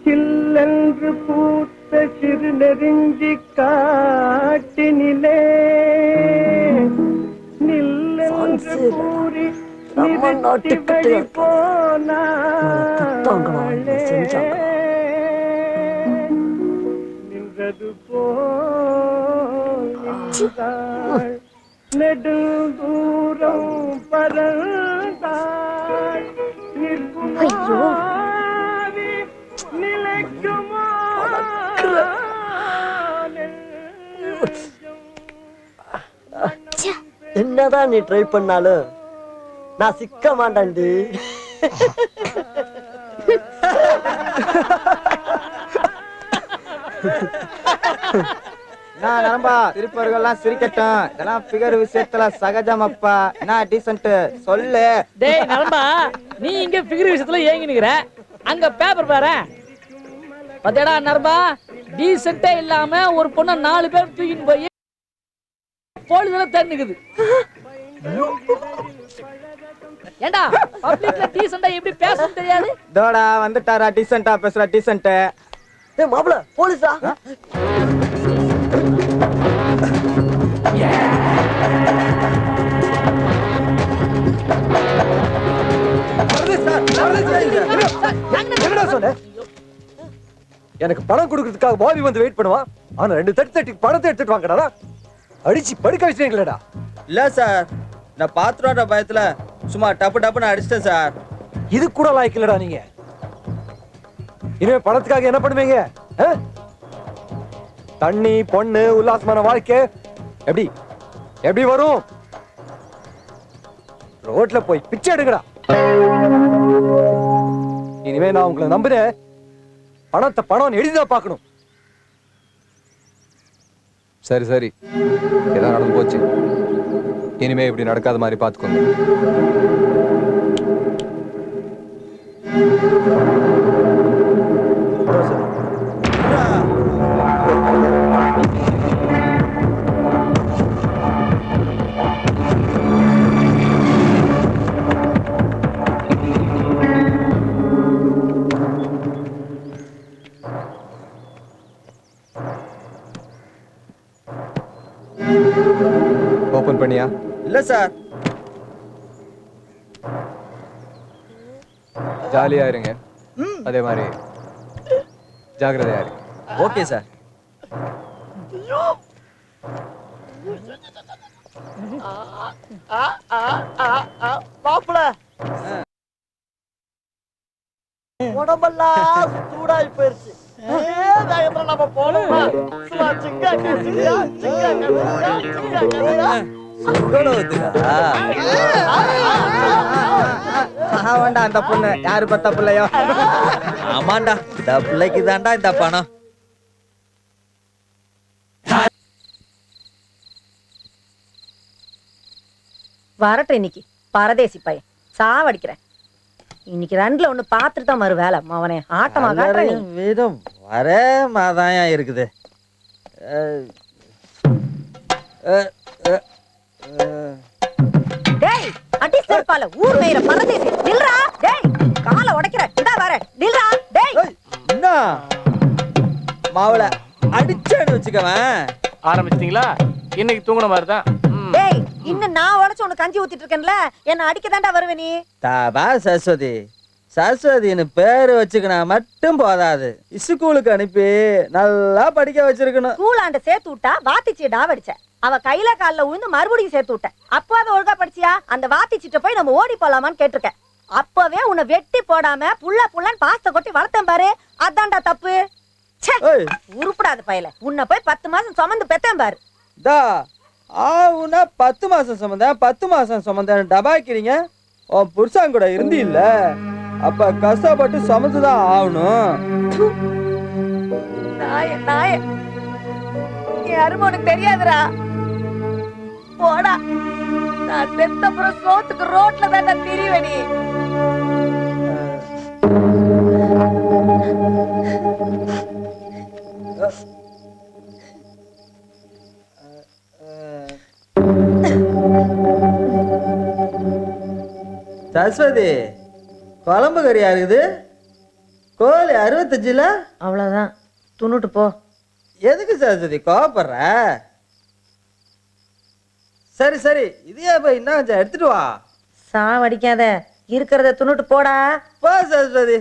சில்லென்று பூத்த சிறு நெருஞ்சி காட்டினிலே நில்லென்று கூறி நிறுத்தி வழி போனாளே நின்றது போல் நின்றாள் நெடுந்தூரம் பறந்தாள் நிற்குமாவி நிலைக்குமா என்னதான் நீ ட்ரை பண்ணாலும் நான் சிக்க மாட்டேன்டி. நான் நம்பா திருப்பவர்கள்லாம் சிரிக்கட்டும். இதெல்லாம் பிகர் விஷயத்துல சகஜம் அப்பா. நான் டீசன்ட் சொல்லு. டேய் நரம்பா, நீ இங்க பிகர் விஷயத்துல ஏங்கி நிக்கிற, அங்க பேப்பர் பாரு. பத்தேடா நரம்பா, டீசென்ட்டே இல்லாம ஒரு பொண்ண 4 பேர் தூக்கின்னு போய் போலீஸ்ல தேடிக்குது. ஏண்டா பப்ளிக்ல டீசென்ட்டா எப்படி பேசணும் தெரியாது? தோடா வந்துட்டாரா டீசென்ட்டா பேசுற டீசென்ட். டேய் மாப்ள போலீஸா? எனக்கு பணம் கொடுக்கறதுக்காக பாபி வந்து வெயிட் பண்ணுவான். ஆனா 2 தட்டி பணத்தை எடுத்துட்டு வாங்கடா. அடிச்சு படுக்க வச்சிட்டீங்களேடா. இல்ல சார், நான் பாத்ரோட பயத்துல சும்மா டப்பு டப்புன்னு அடிச்சிட்டேன் சார். இது கூட லாய்க்கலடா நீங்க. இனிமே பணத்துக்காக என்ன பண்ணுவீங்க? தண்ணி பொண்ணு உல்லாசமான வாழ்க்கை எப்படி எப்படி வரும்? ரோட்ல போய் பிச்சை எடுங்கடா. இனிமே நான் உங்களை நம்புறேன். பணத்தை பணம் எழுதிதான் பார்க்கணும். சரி சரி, ஏதாவது நடந்து போச்சு. இனிமே இப்படி நடக்காத மாதிரி பார்த்துக்கோங்க. ஓபன் பண்ணியா? இல்ல சார். ஜாலியா இருங்க, அதே மாதிரி ஜாக்கிரதையா இருங்க. Okay sir. மாப்ள உடம்பெல்லாம் சூடாய் போயிருச்சு. நம்ம போனோமா ஆமாண்டா அந்த பொண்ணு யாரு பத்த பிள்ளையோ. ஆமாண்டா இந்த பிள்ளைக்கு தாண்டா இந்த பணம். வரட்டும் இன்னைக்கு பரதேசி பையன் சாவடிக்கிறேன். இன்னைக்கு 2ல 1 பார்த்துட்டு தான் மறு வேலை. அவனே ஆட்டமா காட்டுறேன். வீதம் வரே மாதாயா இருக்குது. டேய் அடி செருப்பால ஊர் மேயிற பரதேசி நில்றா. டேய் கால உடைக்கிற இதா வர நில்றா. டேய் என்ன மாவுல அடிச்சாடு வச்சுக்கவன். ஆரம்பிச்சிட்டீங்களா? இன்னைக்கு தூங்குன மாதிரி தான். டேய் இன்னும் நான் உடைச்சு உனக்கு கஞ்சி ஊத்திட்டு இருக்கேன்ல, என்ன அடிக்க தாண்டா வருவே நீ. தாபா சரஸ்வதி. சரஸ்வதினு பேரு வச்சுக்கினா மட்டும் போதாது, ஸ்கூலுக்கு அனுப்பி நல்லா படிக்க வச்சிருக்கணும். ஸ்கூலாண்ட சேர்த்து விட்டா வாத்திச்சிய டாவடிச்ச. அவ கையில கால்ல உழுந்து மறுபடியும் சேர்த்து விட்ட. அப்போ அதை ஒழுங்கா படிச்சியா? அந்த வாத்திச்சிட்ட போய் நம்ம ஓடி போலாமான்னு கேட்டிருக்க. அப்பவே உன்னை வெட்டி போடாம புள்ள புள்ளன்னு பாஸ்த கொட்டி வளர்த்தேன் பாரு, அதான்டா தப்பு. உருப்படாத பயல, உன்னை போய் 10 மாசம் சுமந்து பெத்தேன் பாரு. தா ஆவுனா 10 மாசம் சுமந்தேன் 10 மாசம் சுமந்தேன் டபாக்கிறீங்க. உன் புருஷன் கூட இருந்து இல்ல, அப்ப கஷ்டப்பட்டு சுமந்துதான் ஆகணும். நாய நாய என் அருமை உனக்கு தெரியாதுடா. போடா, நான் செத்தப்புறம் சோத்துக்கு ரோட்ல தான் திரிவேன் நீ. சரஸ்வதி குழம்பு கறியா இருக்குது? கோழி 65ல அவ்வளவுதான் துணுட்டு போ. எதுக்கு சரஸ்வதி கோவப்படுற? சரி சரி இதையே போய் இன்னும் கொஞ்சம் எடுத்துட்டு வா. சாவடிக்காத, இருக்கிறத துணுட்டு போடா. போ சரஸ்வதி.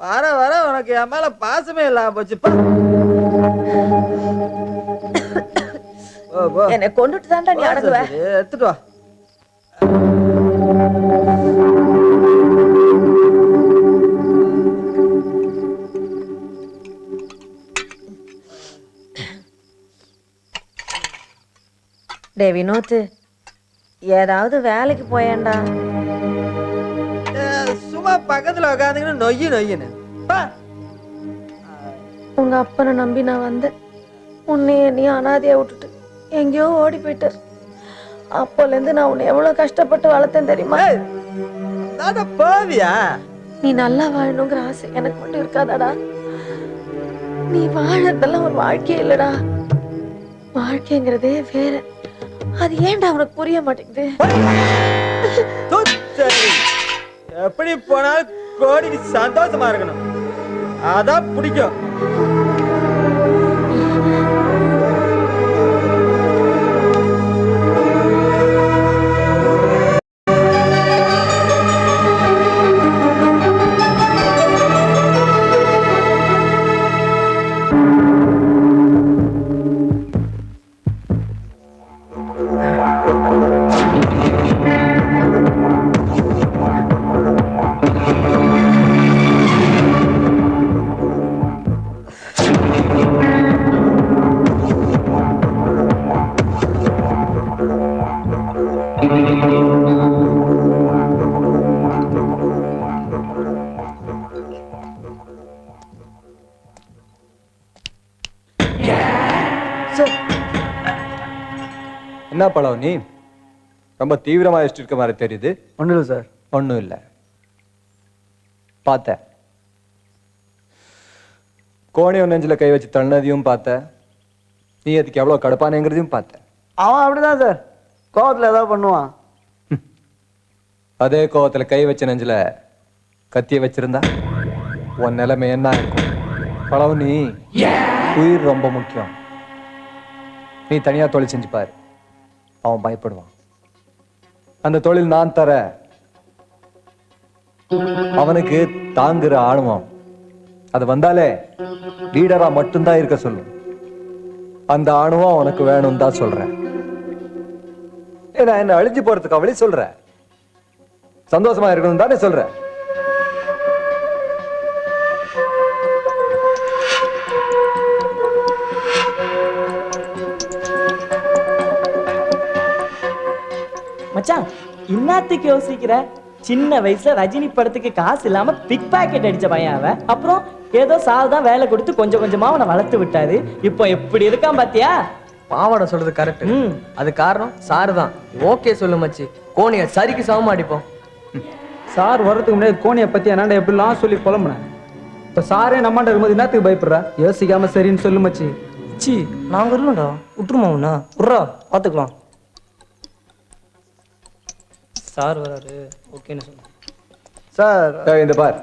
வர வர உனக்கு என் மேல பாசமே இல்லாம போச்சுப்பா. என்னை கொண்டுட்டு தான்டா நீ அடங்குவ. எடுத்துட்டு வா. டே வினோத், ஏதாவது வேலைக்கு போயேன்டா. சும்மா பக்கத்துல உட்காந்துக்கிட்டு நொய்யுன்னு உங்க அப்பனை நம்பி நான் வந்தேன். உன்னைய நீ அனாதையா விட்டுட்டு எங்கேயோ ஓடி போயிட்டார். அப்போல இருந்து நான் உன்னை எவ்வளவு கஷ்டப்பட்டு வளர்த்தேன் தெரியுமா? போவியா? நீ நல்லா வாழணுங்கிற ஆசை எனக்கு மட்டும் இருக்காதாடா? நீ வாழறதெல்லாம் ஒரு வாழ்க்கையே இல்லடா. வாழ்க்கைங்கிறதே வேற. அது ஏன்டா அவனுக்கு புரிய மாட்டேங்குது? எப்படி போனாலும் கோடிக்கு சந்தோஷமா இருக்கணும், அதான் பிடிக்கும். என்ன பழம் நீ ரொம்ப தீவிரமா இருக்க மாதிரி தெரியுது. ஒண்ணும் இல்லை சார். ஒன்றும் இல்லை. பார்த்த கோணியம் நெஞ்சில் கை வச்சு தள்ளதையும் பார்த்த. நீ அதுக்கு எவ்வளோ கடுப்பானேங்கிறதையும் பார்த்த. அவன் அப்படிதான் சார், கோவத்துல ஏதாவது பண்ணுவான். அதே கோவத்தில் கை வச்ச நெஞ்சில் கத்திய வச்சிருந்தா உன் நிலைமை என்ன இருக்கும்? பழம் நீ உயிர் ரொம்ப முக்கியம். நீ தனியா தொழில் செஞ்சு பாரு, அவன் பயப்படுவான். அந்த தொழில் நான் தர, அவனுக்கு தாங்குற ஆணுவான். அது வந்தாலே லீடரா மட்டும்தான் இருக்க சொல்லும். அந்த ஆணுவம் உனக்கு வேணும் தான் சொல்றேன். நான் என்ன அழிஞ்சு போறதுக்கு வழி சொல்றேன், சந்தோஷமா இருக்கணும் தானே சொல்றேன். மச்சான் இன்னத்துக்கு யோசிக்கிற? சின்ன வயசுல ரஜினி படத்துக்கு காசு இல்லாம பிக் பாக்கெட் அடிச்ச பையன் அவன். அப்புறம் ஏதோ சாவுதான் வேலை கொடுத்து கொஞ்சம் கொஞ்சமா அவனை வளர்த்து விட்டாரு. இப்போ எப்படி இருக்கான் பாத்தியா? பாவாடை சொல்றது கரெக்ட். அது காரணம் சாரு தான். ஓகே சொல்லு மச்சி, கோணிய சரிக்கு சமமா அடிப்போம். சார் வர்றதுக்கு முன்னாடி கோணியை பத்தி என்னாண்ட எப்படிலாம் சொல்லி புலம்புனேன். இப்ப சாரே நம்மாண்ட இருக்கும்போது என்னத்துக்கு பயப்படுறா? யோசிக்காம சரின்னு சொல்லு மச்சி. சி நாங்க இல்லடா, விட்டுருமா உன்னா உர்றா, பாத்துக்கலாம். சார் வராரு, ஓகேன்னு சொல்லு சார். இந்த பார்,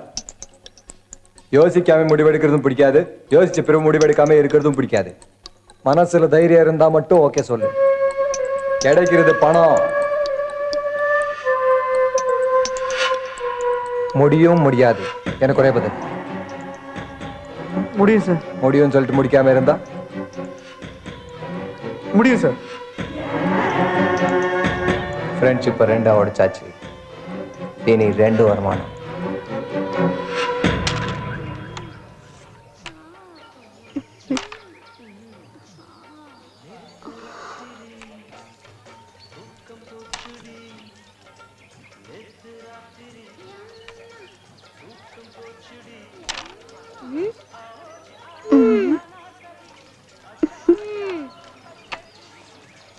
யோசிக்காம முடிவெடுக்கிறதும் பிடிக்காது, யோசிச்ச பிறகு முடிவெடுக்காம இருக்கிறதும் பிடிக்காது. மனசுல தைரியம் இருந்தா மட்டும் ஓகே சொல்லு. கிடைக்கிறது பணம், முடியும் முடியாது எனக்கு ஒரே பதில். முடியும் சார். முடியும்னு சொல்லிட்டு முடிக்காம இருந்தா? முடியும் சார். ஃப்ரெண்ட்ஷிப்பை ரெண்டா உடைச்சாச்சு, இனி 2 வருமானம்.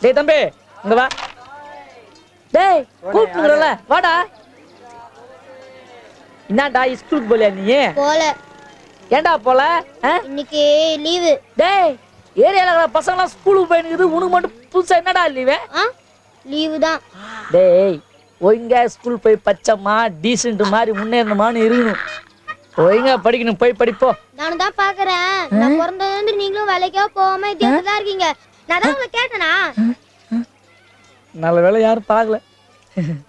டேய் தம்பி இங்க வா. டேய் கூப்பிட்டுறல வாடா. என்னடா ஸ்கூலுக்கு போலையா நீ? போல. ஏன்டா போல? இன்னைக்கு லீவு. டேய் ஏரியால இருக்கிற பசங்கலாம் ஸ்கூலுக்கு போயினுக்குது, உனக்கு மட்டும் புதுசா என்னடா லீவு? லீவு தான். டேய் ஒழுங்கா ஸ்கூல் போய் பச்சைமா டீசென்ட் மாதிரி முன்னேறணுமான்னு இருக்கணும். ஒழுங்கா படிக்கணும், போய் படிப்போ. நானும் தான் பாக்குறேன். நான் பிறந்ததுல இருந்து நீங்களும் வேலைக்கோ போகாம இதே தான் இருக்கீங்க. நான் தான் உங்களை கேட்டனா? நல்ல வேலை யாரும் பார்க்கல.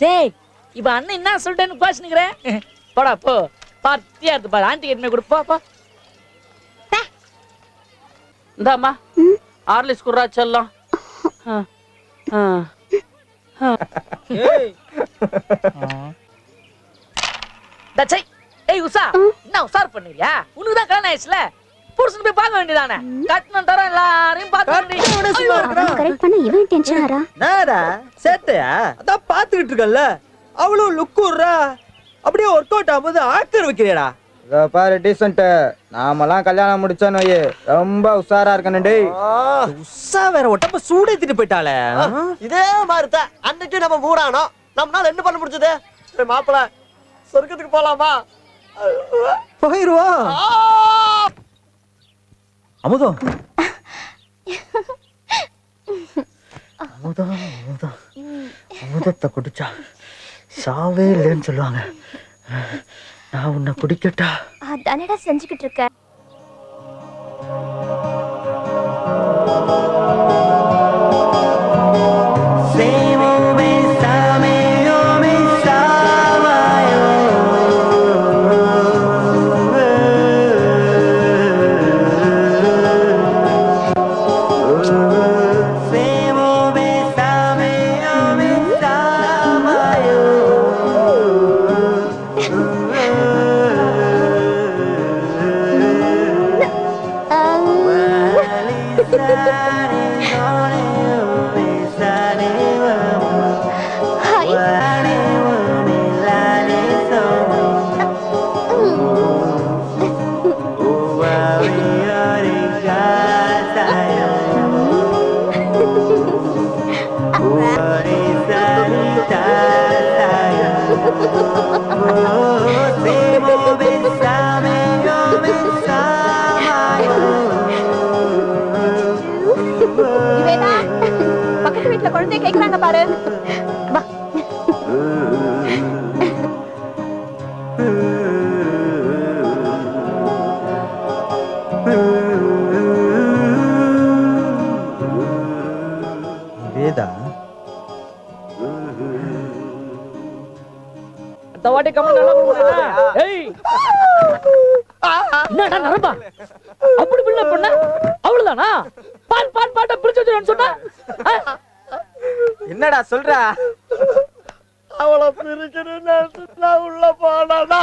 டேய், இப்ப அண்ணன் என்ன சொல்லிட்டேன்னு பேசினுக்கிறேன். போடா போ, பார்த்தியா இருக்கு பாரு. ஆண்டி கிட்ட கொடுப்பா பா. இந்தாம்மா ஆர்லிஸ் குர்ரா செல்லம். டச்சை, ஏய் உஷா, என்ன உஷார் பண்ணுறியா? உனக்கு தான் கல்யாணம் ஆயிடுச்சுல, புருஷன் போய் பார்க்க வேண்டியதானே. கட்டணம் தர எல்லாரையும் பார்க்க வேண்டிய. கரெக்ட் பண்ண இவன் டென்ஷன் ஆறா? நாடா சேட்டையா? அதான் பாத்துக்கிட்டு இருக்கல்ல, அவ்வளவு லுக்குறா. அப்படியே ஒர்க் அவுட் ஆகும்போது ஆக்கர் வைக்கிறேடா. பாரு டீசன்ட், நாமெல்லாம் கல்யாணம் முடிச்சோன்னு ரொம்ப உஷாரா இருக்கணும். டேய் உஷா வேற ஒட்டப்ப சூடேத்திட்டு போயிட்டாளே. இதே மாதிரிதான் அன்னைக்கு நம்ம மூடானோம். நம்மளால என்ன பண்ண முடிஞ்சது? மாப்பிள்ள சொர்க்கத்துக்கு போலாமா? போயிருவோம். அமுதம் அமுதம் அமுதம் அமுதத்தை குடிச்சா சாவே இல்லைன்னு சொல்லுவாங்க. நான் உன்னை குடிக்கட்டா? அதானடா செஞ்சுக்கிட்டு இருக்க. பக்கத்து வீட்டுல குழந்தைய கேக்குறாங்க பாரு. வேதா இந்த வாட்டி கம்மி நல்லா கொடுக்கணும். ஏய் என்னடா நரம்பா அப்படி பிள்ள பண்ண? அவ்வளவுதானா? பாட்ட பிடிச்சு வச்சிருன்னு சொன்னா என்னடா சொல்ற? அவளை பிரிக்கணும்னு உள்ள போனா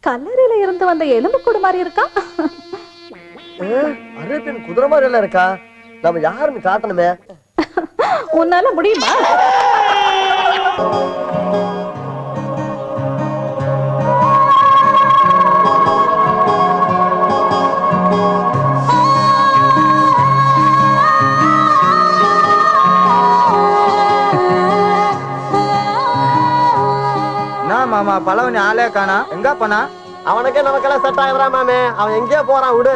கல்லறையில இருந்து வந்த எலும்பு கூடு மாதிரி இருக்கா. அரேபியன் குதிரை மாதிரி எல்லாம் இருக்கா? நம்ம யாருன்னு காட்டணுமே. உன்னால முடியுமா? மாமா பழவனி ஆளே காணா, எங்க போனா? அவனுக்கே நமக்கெல்லாம் செட் ஆகுறா மாமே. அவன் எங்கேயோ போறான், விடு.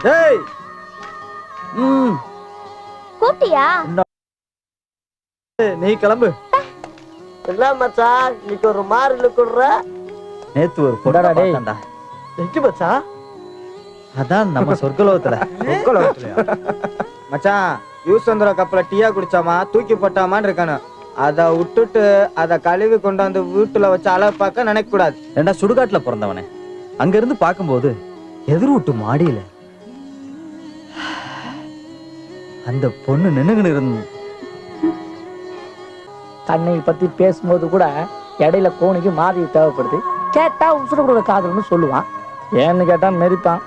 டேய் கூப்பிட்டியா? நீ கிளம்பு. இல்ல மச்சான், இன்னைக்கு ஒரு மாதிரி லுக்குற. நேத்து ஒரு பொண்ணா பார்த்தேன்டா. எங்க மச்சான்? அதான் நம்ம சொர்க்கலோகத்துல. சொர்க்கலோகத்துல மச்சான், யூசந்திர கப்பல டீயா குடிச்சாமா தூக்கி போட்டாமான்னு இருக்கானு. அத விட்டுட்டு அத கழுவி கொண்டாந்து வீட்டுல வச்சு அளவு பார்க்க நினைக்க கூடாது. ஏண்டா சுடுகாட்டுல பிறந்தவனே, அங்க இருந்து பார்க்கும்போது எதிர் வீட்டு மாடியில அந்த பொண்ணு நின்னுகிட்டு இருந்து தன்னை பத்தி பேசும்போது கூட இடையில கோணிக்கு மாதிரி தேவைப்படுது. கேட்டா உசுர கூட காதல்னு சொல்லுவான். ஏன்னு கேட்டா மெரிப்பான்.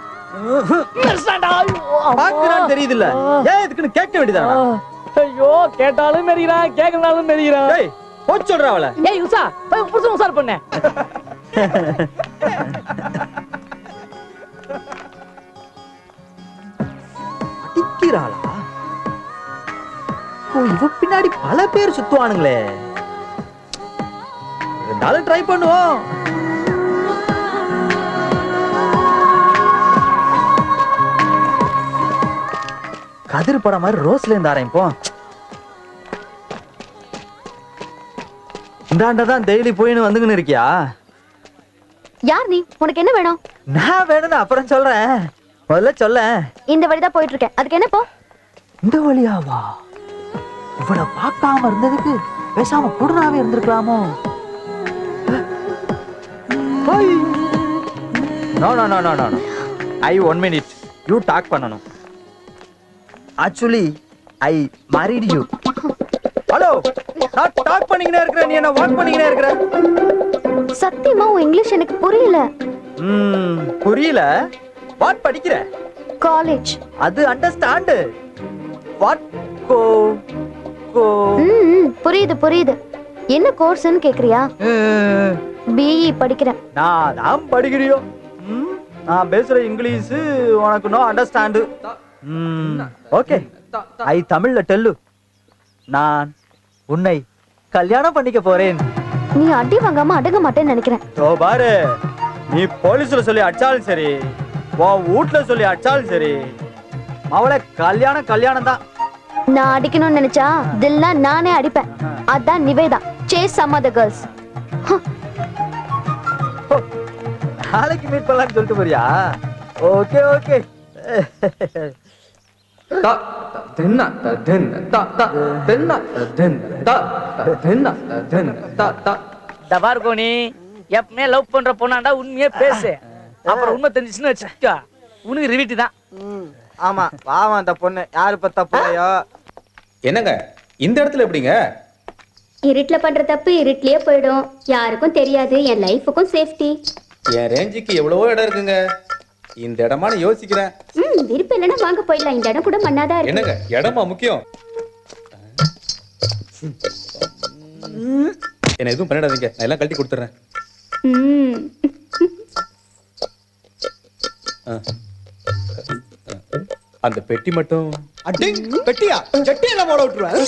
தெரியுதுல்ல, ஏன் இதுக்குன்னு கேட்க வேண்டியதானா? ஐயோ, கேட்டாலும் மெரிகிறான், கேட்கறாலும் மெரிகிறான். போச்சு சொல்ற அவளை. ஏய் உஷா, போய் புருஷன் உஷார் பண்ண. அடிக்கிறாளா? ஓ, இவ பின்னாடி பல பேர் சுத்துவானுங்களே. இருந்தாலும் ட்ரை பண்ணுவோம். கதிர் படம் மாதிரி ரோஸ்ல இருந்து ஆரம்பிப்போம். இந்தாண்ட தான் டெய்லி போயின்னு வந்துங்கன்னு இருக்கியா? யார் நீ? உனக்கு என்ன வேணும்? நான் வேணும்னு அப்புறம் சொல்றேன், முதல்ல சொல்ல. இந்த வழிதான் போயிட்டு இருக்கேன், அதுக்கு என்ன போ? இந்த வழியாவா? இவளை பார்க்காம இருந்ததுக்கு பேசாம கூடனாவே இருந்திருக்கலாமோ? No no no no no I 1 minute you talk பண்ணணும். Actually I married you. Hello, நான் டாக் பண்ணிக்கிட்டே இருக்கறேன், நீ என்ன வாக் பண்ணிக்கிட்டே இருக்கற? சத்தியமா உன் இங்கிலீஷ் எனக்கு புரியல. புரியல? வாட் படிக்கிற? காலேஜ். அது அண்டர்ஸ்டாண்ட். வாட் கோ புரியுது புரியுது. என்ன கோர்ஸ்னு கேக்குறியா? பிஇ படிக்கிறேன். நான் தான் படிக்கிறியோ? நான் பேசுற இங்கிலீஷ் உனக்கு நோ அண்டர்ஸ்டாண்ட். ஓகே, ஐ தமிழ்ல டெல்லு. நான் உன்னை கல்யாணம் பண்ணிக்க போறேன். நீ அடி வாங்காம அடங்க மாட்டேன்னு நினைக்கிறேன். ஓ பாரு, நீ போலீஸ்ல சொல்லி அடிச்சாலும் சரி, உன் வீட்டுல சொல்லி அடிச்சாலும் சரி, அவளை கல்யாணம் கல்யாணம் தான். நான் அடிக்கணும்னு நினைச்சா தில்லாம் நானே அடிப்பேன். அதான் Nivetha. Chase some other girls. நாளைக்கு மீட் பண்ணலாம்னு சொல்லிட்டு போறியா? Okay okay. கோனி, எப்பவுமே லவ் பண்ற பொண்ணாண்டா உண்மையே பேசு. அப்புறம் உண்மை தெரிஞ்சுச்சுன்னு வச்சுக்கோ, உனக்கு ரிவிட்டு தான். ஆமா, பாவம் அந்த பொண்ணு. யாரு பத்தா போயோ? என்னங்க இந்த இடத்துல எப்படிங்க? இருட்டுல பண்ற தப்பு இருட்டுலயே போயிடும், யாருக்கும் தெரியாது, என் லைஃபுக்கும் சேஃப்டி. என் ரேஞ்சுக்கு எவ்வளவோ இடம் இருக்குங்க, இந்த இடமான யோசிக்கிறேன். விருப்பம் இல்லைன்னா வாங்க போயிடலாம், இந்த இடம் கூட மண்ணாதான் இருக்கு. என்னங்க இடமா முக்கியம்? என்ன எதுவும் பண்ணிடாதீங்க, நான் எல்லாம் கழட்டி கொடுத்துறேன். அந்த பெட்டி மட்டும். பெட்டியா? ஜட்டி எல்லாம் போட விட்டுருவேன்.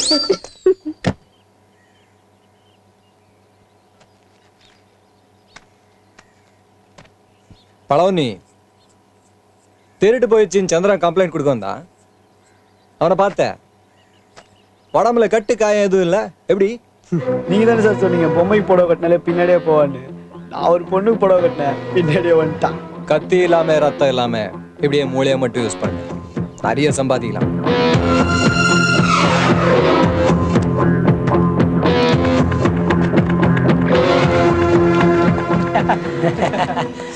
பழவனி திருட்டு போயிடுச்சின்னு சந்திரன் கம்ப்ளைண்ட் கொடுக்க வந்தான். அவனை பார்த்தேன், உடம்புல கட்டு காயம் எதுவும் இல்லை. எப்படி? நீங்க தானே சார் சொன்னீங்க பொம்மைக்கு புடவை கட்டினாலே பின்னாடியே போவான்னு. நான் ஒரு பொண்ணுக்கு புடவை கட்டினேன், பின்னாடியே வந்துட்டான். கத்தி இல்லாம ரத்தம் இல்லாம இப்படியே மூளையை மட்டும் யூஸ் பண்ணு, நிறைய சம்பாதிக்கலாம்.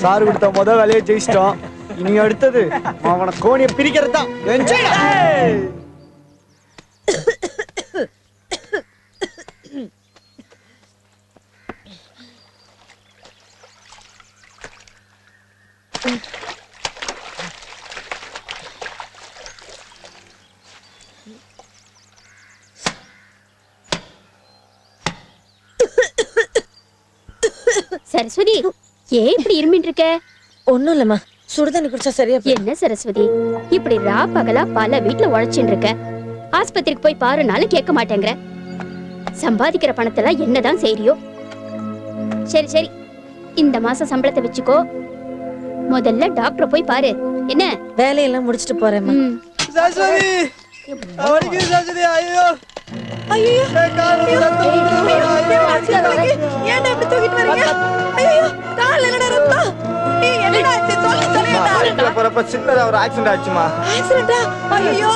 சாரு கொடுத்த முதல் வேலையை ஜெயிச்சிட்டோம். இனி அடுத்தது அவனை கோணியை பிரிக்கிறது தான். சரஸ்வதி, ஏன் இப்படி இருமிட்டு இருக்க? ஒண்ணும் இல்லம்மா, சுடுதண்ணி குடிச்சா சரியா போயிடும். என்ன சரஸ்வதி, இப்படி ரா பகலா பல வீட்டுல உழைச்சுட்டு இருக்க, ஆஸ்பத்திரிக்கு போய் பாருனாலும் கேட்க மாட்டேங்கிற. சம்பாதிக்கிற பணத்தெல்லாம் என்னதான் செய்றியோ? சரி சரி, இந்த மாசம் சம்பளத்தை வச்சுக்கோ, முதல்ல டாக்டர் போய் பாரு. என்ன வேலையெல்லாம் முடிச்சிட்டு போறேம்மா. சரஸ்வதி, அவனுக்கு சரஸ்வதி, ஐயோ ஐயோ, ஏன்டா இப்படி தூக்கிட்டு வரீங்க? ஐயோ, கால்ல என்னடா ரத்தம்? ஏய், என்னடா இது? சொல்லுடா. போறப்ப சின்னதா ஒரு ஆக்சிடென்ட் ஆச்சுமா. ஆக்சிடென்ட்டா? ஐயோ,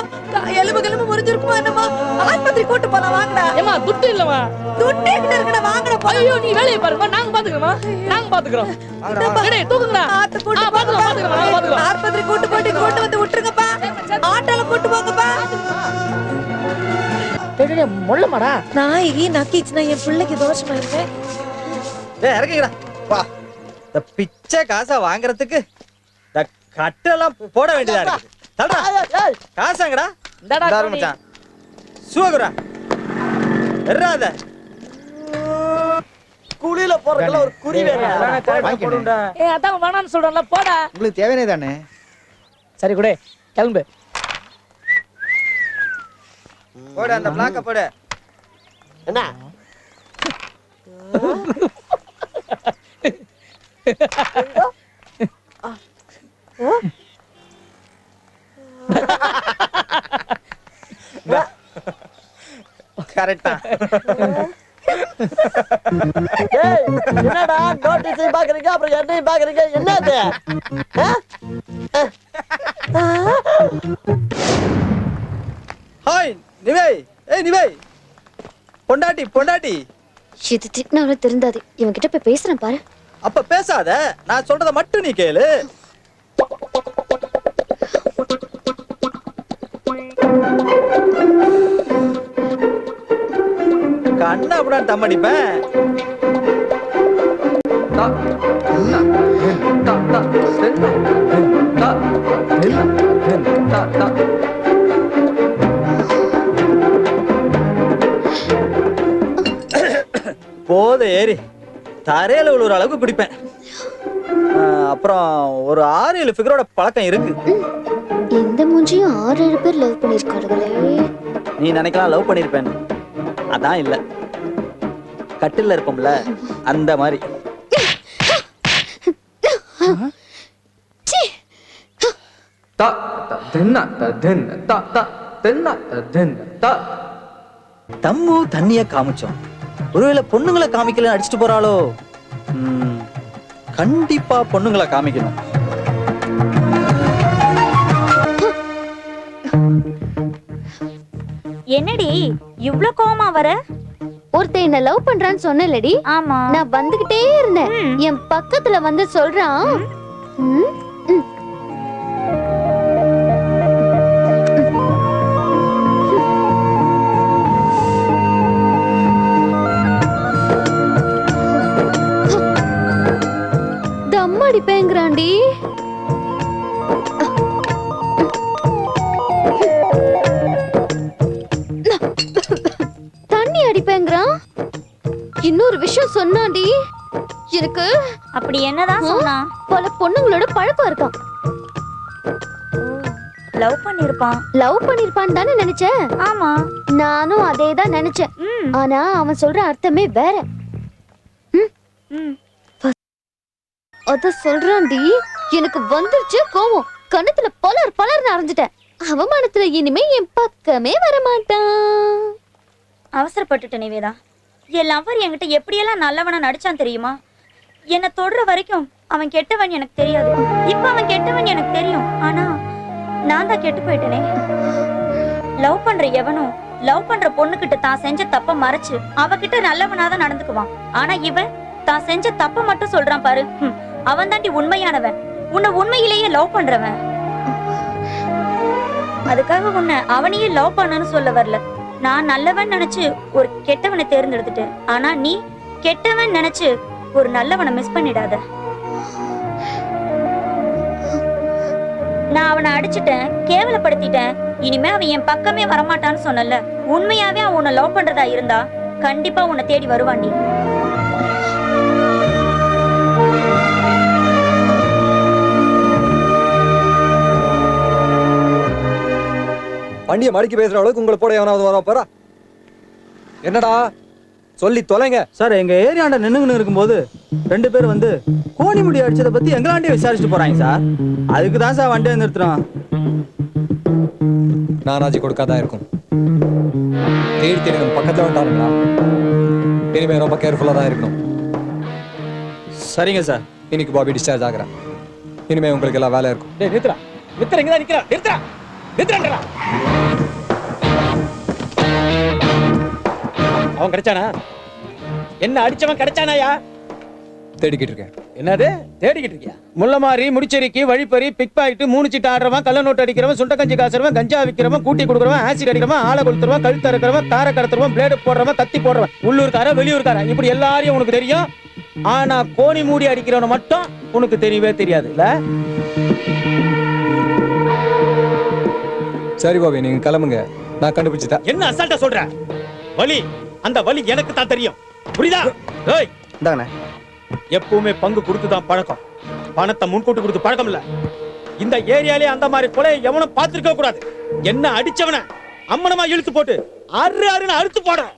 எலும்பு முறிஞ்சிருக்குமா என்னமா? ஆஸ்பத்திரி கூட்டி போலாம் வாங்கடா. ஏமா துட்டு இல்லமா? துட்டு எங்க இருக்குடா? வாங்கடா. ஐயோ, நீ வேலைய பாருமா, நாங்க பாத்துக்கறோமா? நாங்க பாத்துக்கறோம். டேய் தூக்குங்கடா. பாத்துக்கறோம். ஆஸ்பத்திரி கூட்டி போட்டு வந்து விட்டுருங்கப்பா. ஆட்டோல கூட்டி போங்கப்பா. டேய் முள்ளமாடா, நாயகி நக்கிச்சுனா என் பிள்ளைக்கு தோஷமா இருக்கு. டேய் இறங்குங்கடா. வா, இந்த பிச்சை காசை வாங்குறதுக்கு இந்த கட்டெல்லாம் போட வேண்டியதா இருக்கு. தடா காசாங்கடா. இந்தடா மச்சான், சுவகுரா எறாத குளியில போறதுல ஒரு குறி வேற. ஏய் அதான் வேணாம்னு சொல்றேன்ல, போடா. உங்களுக்கு தேவையானே தானே. சரி குடே, கிளம்பு. போடு அந்த பிளாக்க போடு. என்ன? கரெக்ட் தான். ஏய், என்னடா நோட்டீஸையும் பாக்குறீங்க அப்புறம் என்னையும் பாக்குறீங்க, என்னது? ஹாய் நிவே, ஏய் நிவே, பொண்டாட்டி பொண்டாட்டி. இது திட்டினாலும் திருந்தாது. இவன் கிட்ட போய் பேசுறேன் பாரு. அப்ப பேசாத, நான் சொல்றத மட்டும் நீ கேளு. கண்ணா அப்படின்னா தம் அடிப்பேன். போத ஏறி தரையில விழுற அளவுக்கு குடிப்பேன். அப்புறம் ஒரு 6-7 ஃபிகரோட பழக்கம் இருக்கு. இந்த மூஞ்சியும் 6-7 பேர் லவ் பண்ணிருக்காங்களே. நீ நினைக்கலாம் லவ் பண்ணிருப்பேன், அதான் இல்ல, கட்டில்ல இருப்போம்ல அந்த மாதிரி. தம்மு தண்ணிய காமிச்சோம், ஒருவேளை பொண்ணுங்களை காமிக்கல அடிச்சுட்டு போறாளோ? கண்டிப்பா பொண்ணுங்களை காமிக்கணும். என்னடி இவ்ளோ கோவமா வர? ஒருத்தன் என்ன லவ் பண்றான்னு சொன்னேன்லடி. ஆமா, நான் வந்துகிட்டே இருந்தேன். என் பக்கத்துல வந்து சொல்றான், தம் அடிப்பேங்கிறாண்டி. தண்ணி அடிப்பேங்கிறான். இன்னொரு விஷயம் சொன்னாண்டி எனக்கு. அப்படி என்னதான் சொன்னா? பல பொண்ணுங்களோட பழக்கம் இருக்கான். லவ் பண்ணிருப்பான். லவ் பண்ணிருப்பான்னு தானே நினைச்சேன். ஆமா, நானும் அதே தான் நினைச்சேன். ஆனா அவன் சொல்ற அர்த்தமே வேற. அத சொல்றான்டி. எனக்கு வந்துருச்சு கோவம். கண்ணத்துல பலர் பலர்னு அரைஞ்சிட்டேன். அவமானத்துல இனிமே என் பக்கமே வரமாட்டான். அவசரப்பட்டுட்ட நிவேதா. என் லவ்வர் என்கிட்ட எப்படியெல்லாம் நல்லவனா நடிச்சான் தெரியுமா? என்னை தொடுற வரைக்கும் அவன் கெட்டவன் எனக்கு தெரியாது. இப்ப அவன் கெட்டவன் எனக்கு தெரியும். ஆனா நான் தான் கெட்டு போயிட்டேனே. லவ் பண்ற எவனும் லவ் பண்ற பொண்ணுகிட்ட தான் செஞ்ச தப்ப மறைச்சு அவகிட்ட நல்லவனாதான் நடந்துக்குவான். ஆனா இவன் தான் செஞ்ச தப்ப மட்டும் சொல்றான் பாரு. அவன் தாண்டி உண்மையானவன். உன்னை உண்மையிலேயே லவ் பண்றவன். அதுக்காக உன்னை அவனையே லவ் பண்ணனு சொல்ல வரல. நான் நல்லவன் நினைச்சு ஒரு கெட்டவனை தேர்ந்தெடுத்துட்டேன். ஆனா நீ கெட்டவன் நினைச்சு ஒரு நல்லவனை மிஸ் பண்ணிடாத. நான் அவனை அடிச்சுட்டேன், கேவலப்படுத்திட்டேன். இனிமே அவன் என் பக்கமே வரமாட்டான்னு சொன்னல. உண்மையாவே அவன் உன்னை லவ் பண்றதா இருந்தா கண்டிப்பா உன்னை தேடி வருவாண்டி. வண்டியை மடக்கி பேசுற அளவுக்கு உங்களை போட எவனாவது வர போறா? என்னடா சொல்லி தொலைங்க. சார், எங்க ஏரியாண்ட நின்னுங்கன்னு இருக்கும்போது 2 பேர் வந்து கோணி முடி அடிச்சதை பத்தி எங்களாண்டே விசாரிச்சுட்டு போறாங்க சார். அதுக்கு தான் சார் வண்டியை நிறுத்துறோம். நானாஜி கொடுக்காதான் இருக்கும். தேடி தேடி நம்ம பக்கத்துல வந்துட்டாருங்களா? இனிமே ரொம்ப கேர்ஃபுல்லா தான் இருக்கணும். சரிங்க சார். இன்னைக்கு பாபி டிஸ்சார்ஜ் ஆகுறான். இனிமே உங்களுக்கு எல்லாம் வேலை இருக்கும். நிறுத்துறா நிறுத்துற, இங்கதான் நிக்கிறா. நிறுத்துறா நிறுத்துறா. அவன் கிடைச்சானா? என்ன அடிச்சவன் கிடைச்சானாயா? தேடிக்கிட்டு இருக்கேன். என்னது தேடிக்கிட்டு இருக்கியா? முள்ள மாதிரி, முடிச்செரிக்கி, வழிப்பறி, பிக் பாக்கெட், 3 சீட்டு ஆடுறவன், கள்ள நோட்டு அடிக்கிறவன், சுண்ட கஞ்சி காசுறவன், கஞ்சா விற்கிறவன், கூட்டி கொடுக்குறவன், ஆசிட் அடிக்கிறவன், ஆளை கொளுத்துறவன், கழுத்து அறுக்கிறவன், தார கடத்துறவன், பிளேடு போடுறவன், கத்தி போடுறவன், உள்ளூர்கார வெளியூர்கார, இப்படி எல்லாரையும் உனக்கு தெரியும். ஆனா கோணி மூடி அடிக்கிறவன மட்டும் உனக்கு தெரியவே தெரியாது இல்ல? சரி பாபி, நீங்க கிளம்புங்க. நான் கண்டுபிடிச்சுட்டேன். என்ன அசால்ட்டா சொல்ற? வலி, அந்த வலி எனக்கு தான் தெரியும். புரியுதா? ஏய், இந்தாங்கண்ணே. எப்பவுமே பங்கு கொடுத்துதான் பழக்கம். பணத்தை முன்கூட்டி கொடுத்து பழக்கம் இல்ல. இந்த ஏரியாலே அந்த மாதிரி கொலை எவனும் பார்த்திருக்க கூடாது. என்ன அடிச்சவன அம்மனமா இழுத்து போட்டு அறு அறுன்னு அறுத்து போடுறோம்.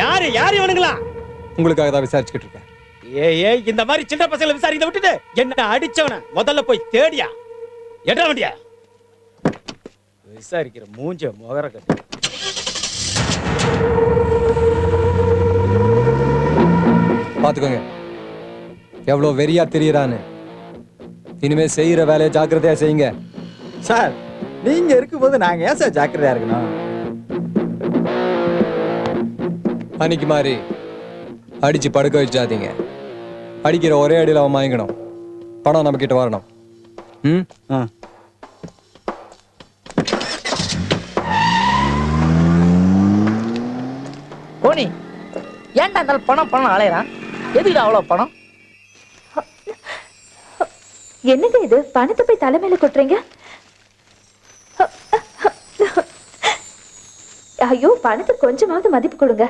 யாரு யாரு இவனுங்களா? உங்களுக்காக தான் விசாரிச்சுக்கிட்டு இருக்கேன். ஏய், இந்த மாதிரி சின்ன பசங்களை விசாரிக்க விட்டுட்டு என்ன அடிச்சவன முதல்ல போய் தேடியா. எட வண்டியா விசாரிக்கிற மூஞ்ச முகர கட்டு. பாத்துக்கோங்க எவ்வளவு வெறியா தெரியறான்னு. இனிமே செய்யற வேலையை ஜாக்கிரதையா செய்யுங்க. சார் நீங்க இருக்கும்போது நாங்க ஏன் சார் ஜாக்கிரதையா இருக்கணும்? அன்னைக்கு மாதிரி அடிச்சு படுக்க வச்சாதீங்க. அடிக்கிற ஒரே அடியில் அவன் வாங்கிக்கணும். பணம் நம்ம கிட்ட வரணும். கோனி ஏன்டா அந்த பணம் பணம் அலையறான்? எதுக்குடா அவ்வளவு பணம்? என்னங்க இது? பணத்தை போய் தலைமையில கொட்டுறீங்க? ஐயோ, பணத்துக்கு கொஞ்சமாவது மதிப்பு கொடுங்க.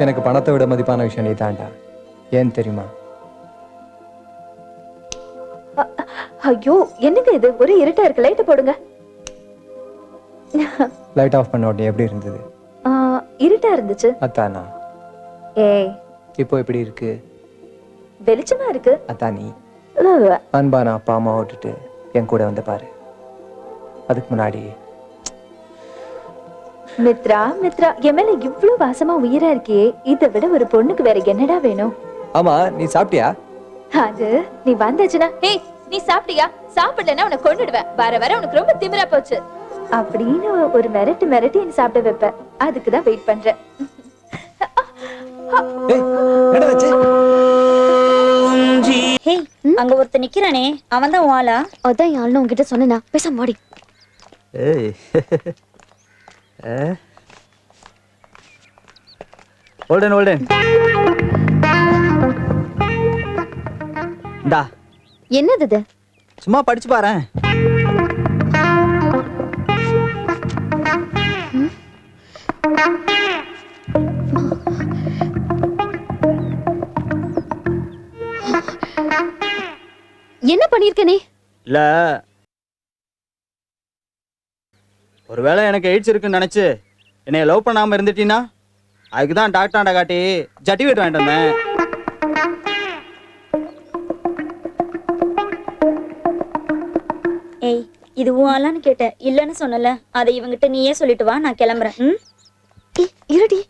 எனக்கு பணத்தை விட மதிப்பான விஷயம் நீ தாண்டா. ஏன் தெரியுமா? ஐயோ, என்னங்க இது? ஒரு இருட்டா இருக்கு, லைட் போடுங்க. லைட் ஆஃப் பண்ண உடனே எப்படி இருந்தது? இருட்டா இருந்துச்சு. அத்தானா? ஏய், இப்போ எப்படி இருக்கு? வெளிச்சமா இருக்கு. அத்தானி அன்பான அப்பா அம்மா விட்டுட்டு என் கூட வந்து பாரு. அதுக்கு முன்னாடி மித்ரா மித்ரா, என் மேல இவ்வளவு வாசமா உயிரா இருக்கியே, இதை விட ஒரு பொண்ணுக்கு வேற என்னடா வேணும்? ஆமா, நீ சாப்பிட்டியா? அது நீ வந்தாச்சுனா. ஏய், நீ சாப்பிட்டியா? சாப்பிடலன்னா உன்னை கொன்னுடுவேன். வர வர உனக்கு ரொம்ப திமிரா போச்சு அப்படின்னு ஒரு மிரட்டு மிரட்டி என்ன சாப்பிட வைப்ப. அதுக்குதான் வெயிட் பண்றேன். ஹே, அங்க ஒருத்தர் நிக்கிறானே, அவன் தான் வாளா? அதான் யாழ்னு உங்ககிட்ட சொன்னா பேச மாடி. ஏய் ஓல்டன் ஓல்டன் இந்தா. என்னது இது? சும்மா படிச்சு பாரேன். என்ன பண்ணிருக்க நீ? இல்ல, ஒருவேளை எனக்கு எய்ட்ஸ் இருக்குன்னு நினைச்சு என்னைய லவ் பண்ணாம இருந்துட்டீன்னா அதுக்குதான் டாக்டராண்ட காட்டி சர்டிஃபிகேட் வாங்கிட்டு வந்தேன். ஏய், இது வாளான்னு கேட்ட, இல்லன்னு சொன்னல. அதை இவங்கிட்ட நீயே சொல்லிட்டு வா, நான் கிளம்புறேன். இருடி.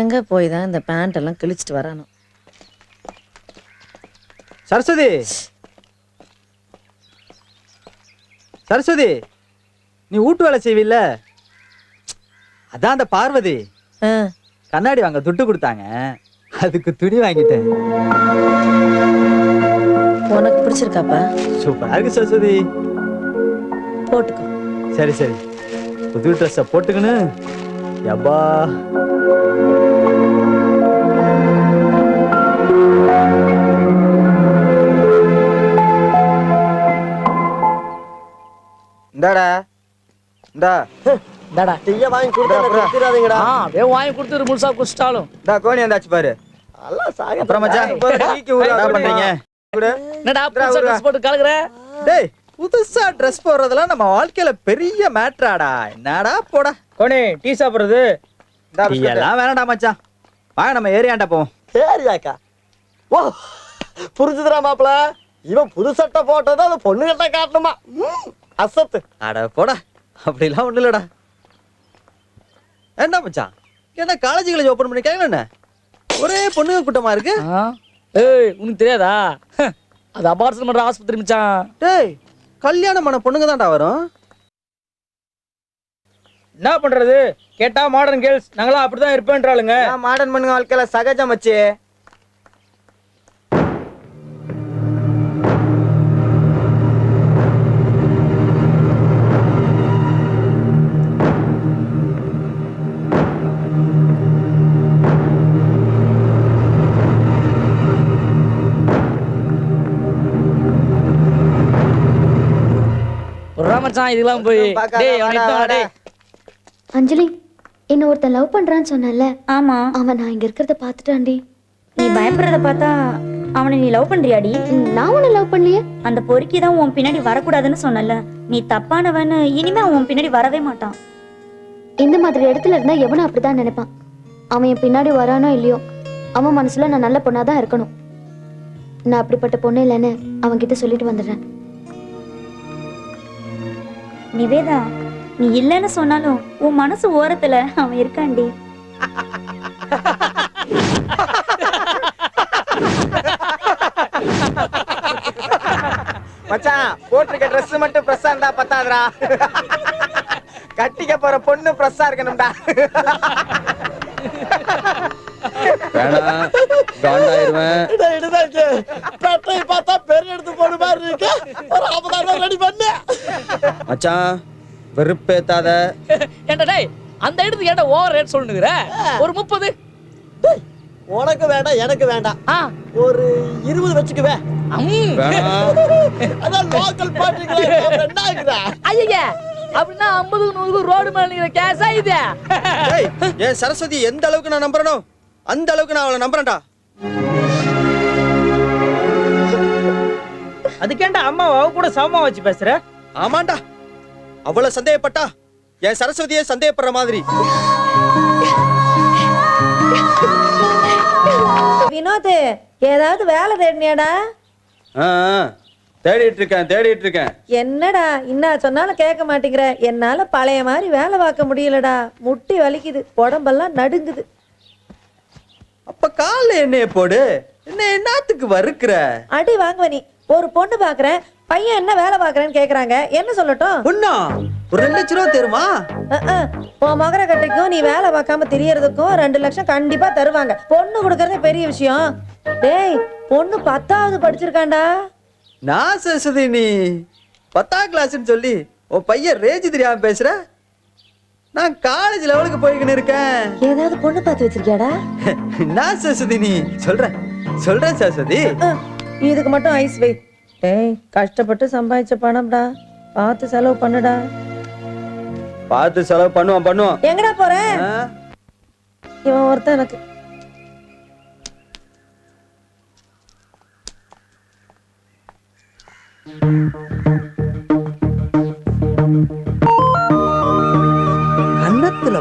எங்க போய் தான் இந்த பேண்ட் எல்லாம் கிழிச்சிட்டு வரானோ? சரஸ்வதி, சரஸ்வதி, நீ வீட்டு வேலை செய்வில்ல? அதான் அந்த பார்வதி கண்ணாடி வாங்க துட்டு கொடுத்தாங்க, அதுக்கு துணி வாங்கிட்டேன். உனக்கு பிடிச்சிருக்காப்பா? சூப்பரா இருக்கு சரஸ்வதி. போட்டுக்கோ. சரி சரி, புது ட்ரெஸ்ஸை போட்டுக்கணு. யப்பா, இந்தாடா இந்தா இந்தாடா டீயை வாங்கி கொடுத்துறாதீங்கடா. அப்படியே வாங்கி கொடுத்துரு, முழுசா குடிச்சிட்டாலும். இந்தா கோணி வந்தாச்சு பாரு. அப்புறம் மச்சான் டீக்கு ஊரா பண்றீங்க? என்னடா புதுசா ட்ரெஸ் போட்டு கலக்குற? டேய், புதுசா ட்ரெஸ் போடுறதெல்லாம் நம்ம வாழ்க்கையில பெரிய மேட்டராடா. என்னடா போடா. கோனி, டீ சாப்பிடுறது? டீ எல்லாம் வேணாம்டா மச்சான், வாங்க நம்ம ஏரியாண்டா போவோம். ஏரியாக்கா? ஓ, புரிஞ்சுதுடா மாப்பிள. இவன் புது சட்டை போட்டதை அது பொண்ணு கிட்ட காட்டணுமா? அசத்து. அட போடா, அப்படிலாம் ஒண்ணு இல்லடா. என்ன மச்சான், என்ன காலேஜ் ஓபன் பண்ணிருக்காங்க? என்ன ஒரே பொண்ணுங்க கூட்டமா இருக்கு? ஏய், உனக்கு தெரியாதா? அது அபார்ஷன் பண்ற ஆஸ்பத்திரி மச்சான். டேய், கல்யாணமான பொண்ணுங்க தான்டா வரும். என்ன பண்றது? கேட்டா மாடர்ன் கேர்ள்ஸ் நாங்களா அப்படிதான் இருப்பேன்றாளுங்க. மாடர்ன் பண்ணுங்க வாழ்க்கையில சகஜம் வச்சு. மச்சான் இதெல்லாம் போய் டேய் அவனை டேய். அஞ்சலி என்ன ஒருத்தன் லவ் பண்றான்னு சொன்னல. ஆமா. அவன் நான் இங்க இருக்கிறத பாத்துட்டான்டி. நீ பயப்படுறத பார்த்தா அவனை நீ லவ் பண்றியாடி? நான் உன்னை லவ் பண்ணலையே. அந்த பொறுக்கி தான் உன் பின்னாடி வரக்கூடாதுன்னு சொன்னல. நீ தப்பானவன்னு இனிமே உன் பின்னாடி வரவே மாட்டான். இந்த மாதிரி இடத்துல இருந்தா எவனும் அப்படிதான் நினைப்பான். அவன் என் பின்னாடி வரானோ இல்லையோ அவன் மனசுல நான் நல்ல பொண்ணாதான் இருக்கணும். நான் அப்படிப்பட்ட பொண்ணு இல்லைன்னு அவன் கிட்ட சொல்லிட்டு வந்துடுறேன். நிவேதா, நீ இல்லைன்னு சொன்னாலும் உன் மனசு ஓரத்துல அவன் இருக்காண்டி. மச்சான் போட்டிருக்க ட்ரெஸ் மட்டும் ஃப்ரெஷ்ஷா இருந்தா பத்தாதுடா. கட்டிக்க போற பொண்ணு ஃப்ரெஷ்ஷா இருக்கணும்டா. வேணாம் காண்டாயிருவேன். பெட்டை பார்த்தா பெரிய எடுத்து போன மாதிரி இருக்கு. ஒரு 50,000 ரெடி பண்ணு மச்சான். வெறுப்பேத்தாத. ஏண்டா டேய் அந்த இடத்துக்கு ஏன்டா ஓவர் ரேட் சொல்லுங்கற? ஒரு 30. உனக்கு வேண்டாம் எனக்கு வேண்டாம். ஒரு 20 வச்சுக்குவே. அதான் லோக்கல் பாட்டிங்களா என்ன ஆகுறா? ஐயா அப்படினா 50 100 ரோடு மேல நிக்கிற கேஸா இது? ஏய் ஏன் சரஸ்வதி எந்த அளவுக்கு நான் நம்பறனோ அந்த அளவுக்கு நான் அவளை நம்பறேன்டா. அதுக்கேண்டா அம்மா அவ கூட சமமா வச்சு பேசுற? ஆமாண்டா. அவளை சந்தேகப்பட்டா என் சரஸ்வதியை சந்தேகப்படுற மாதிரி. வினோத் ஏதாவது வேலை தேடினியாடா? தேடிட்டு இருக்கேன். என்னடா இன்னா சொன்னாலும் கேட்க மாட்டேங்கிற. என்னால பழைய மாதிரி வேலை பார்க்க முடியலடா. முட்டி வலிக்குது, உடம்பெல்லாம் நடுங்குது. அப்ப காலைல என்னைய போடு. என்னத்துக்கு வறுக்கிற? அடி வாங்குவ நீ. ஒரு பொண்ணு பாக்குறேன், பையன் என்ன வேலை பாக்குறேன்னு கேக்குறாங்க. என்ன சொல்லட்டும்? பொண்ணா? ஒரு 2 லட்சம் ரூபா தருமா? உன் மகர கட்டைக்கும் நீ வேலை பார்க்காம தெரியறதுக்கும் 2 லட்சம் கண்டிப்பா தருவாங்க. பொண்ணு கொடுக்கறதே பெரிய விஷயம். டேய் பொண்ணு 10வது படிச்சிருக்காண்டா. நான் சரஸ்வதி நீ 10ஆம் கிளாஸ்ன்னு சொல்லி உன் பையன் ரேஜ் தெரியாம பேசுற? நான் காலேஜ் லெவலுக்கு போய்கின்னு இருக்கேன். ஏதாவது பொண்ணு பார்த்து வச்சிருக்கியாடா? நான் சரஸ்வதி நீ சொல்றேன் சரஸ்வதி. இதுக்கு மட்டும் ஐஸ் வை. டேய் கஷ்டப்பட்டு சம்பாதிச்ச பணம்டா, பார்த்து செலவு பண்ணுடா. பார்த்து செலவு பண்ணுவோம். எங்கடா போற? இவன் ஒருத்தன் எனக்கு. கண்ணத்துல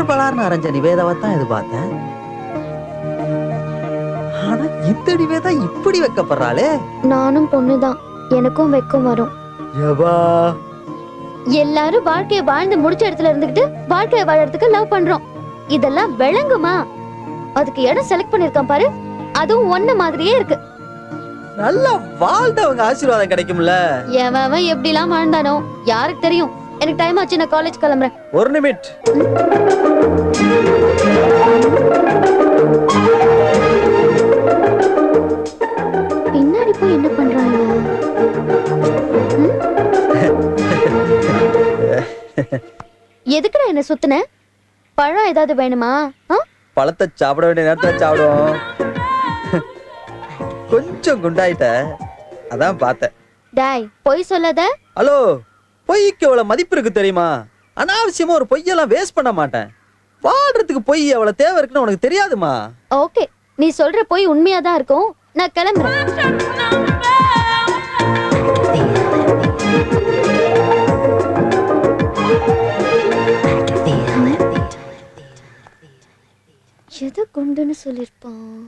பலார்னு அரைஞ்ச நிவேதாவை தான் எதிர்பார்த்தேன். ஆனா இந்த நிவேதா இப்படி வைக்கப்படுறாளே. நானும் பொண்ணுதான், எனக்கும் வெக்கம் வரும். எல்லாரும் வாழ்க்கைய வாழ்ந்து முடிச்ச இடத்துல இருந்துகிட்டு வாழ்க்கைய வாழறதுக்கு லவ் பண்றோம். இதெல்லாம் விளங்குமா? அதுக்கு இடம் செலக்ட் பண்ணிருக்கான் பாரு, அதுவும் ஒன்ன மாதிரியே இருக்கு. நல்லா வாழ்ந்தவங்க ஆசீர்வாதம் கிடைக்கும்ல. எவன் எப்படி எல்லாம் வாழ்ந்தானோ யாருக்கு தெரியும். எனக்கு டைம் ஆச்சு, நான் காலேஜ் கிளம்புறேன். ஒரு நிமிட். பின்னாடி போய் என்ன பண்றாங்க? எதுக்குடா என்ன சுத்துன? பழம் ஏதாவது வேணுமா? பழத்தை சாப்பிட வேண்டிய நேரத்துல சாப்பிடுவோம். கொஞ்சம் குண்டாயிட்ட, அதான் பார்த்தேன். டாய் பொய் சொல்லாத. ஹலோ, பொய்க்கு எவ்வளவு மதிப்பு இருக்கு தெரியுமா? அனாவசியமா ஒரு பொய்யெல்லாம் வேஸ்ட் பண்ண மாட்டேன். வாழ்றதுக்கு பொய் எவ்வளவு தேவை இருக்குன்னு உனக்கு தெரியாதுமா? ஓகே, நீ சொல்ற பொய் உண்மையாதான் இருக்கும். நான் கிளம்புறேன். எது குண்டுன்னு சொல்லிருப்பான்.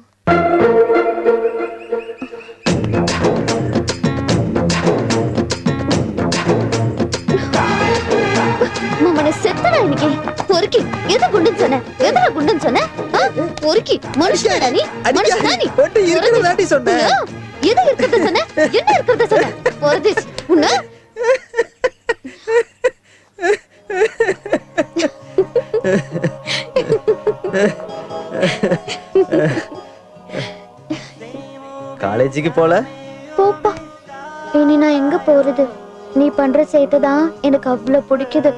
மாமனே செத்தடா இன்னைக்கு. பொறுக்கி எது குண்டுன்னு சொன்ன? எதுல குண்டுன்னு சொன்ன? பொறுக்கி மனுஷனடா நீ? மனுஷனா நீ? போட்டு இருக்கறதாடி சொன்னேன். எது இருக்கறத சொன்ன? என்ன இருக்கறத சொன்ன? பொறுதிஸ் உன்ன. காலேஜுக்கு போல? போப்பா. இனி நான் எங்க போறது? நீ பண்ற சேட்டதான் எனக்கு அவ்வளவு பிடிக்குது.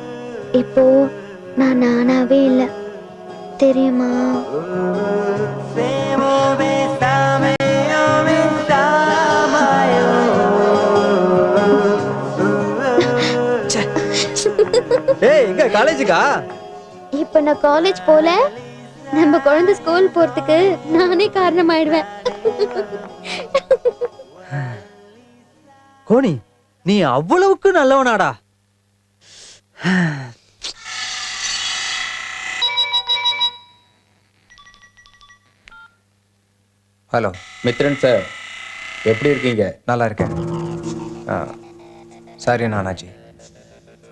இப்போ நான் நானாவே இல்ல, தெரியுமா? டேய் எங்க காலேஜுக்கா? இப்ப நான் காலேஜ் போல, நம்ம குழந்தை ஸ்கூல் போறதுக்கு நானே காரணமாயிடுவேன். கோணி நீ அவ்வளவுக்கு நல்லவனாடா. ஹலோ மித்ரன் சார், எப்படி இருக்கீங்க? நல்லா இருக்கேன். சாரி நானாஜி,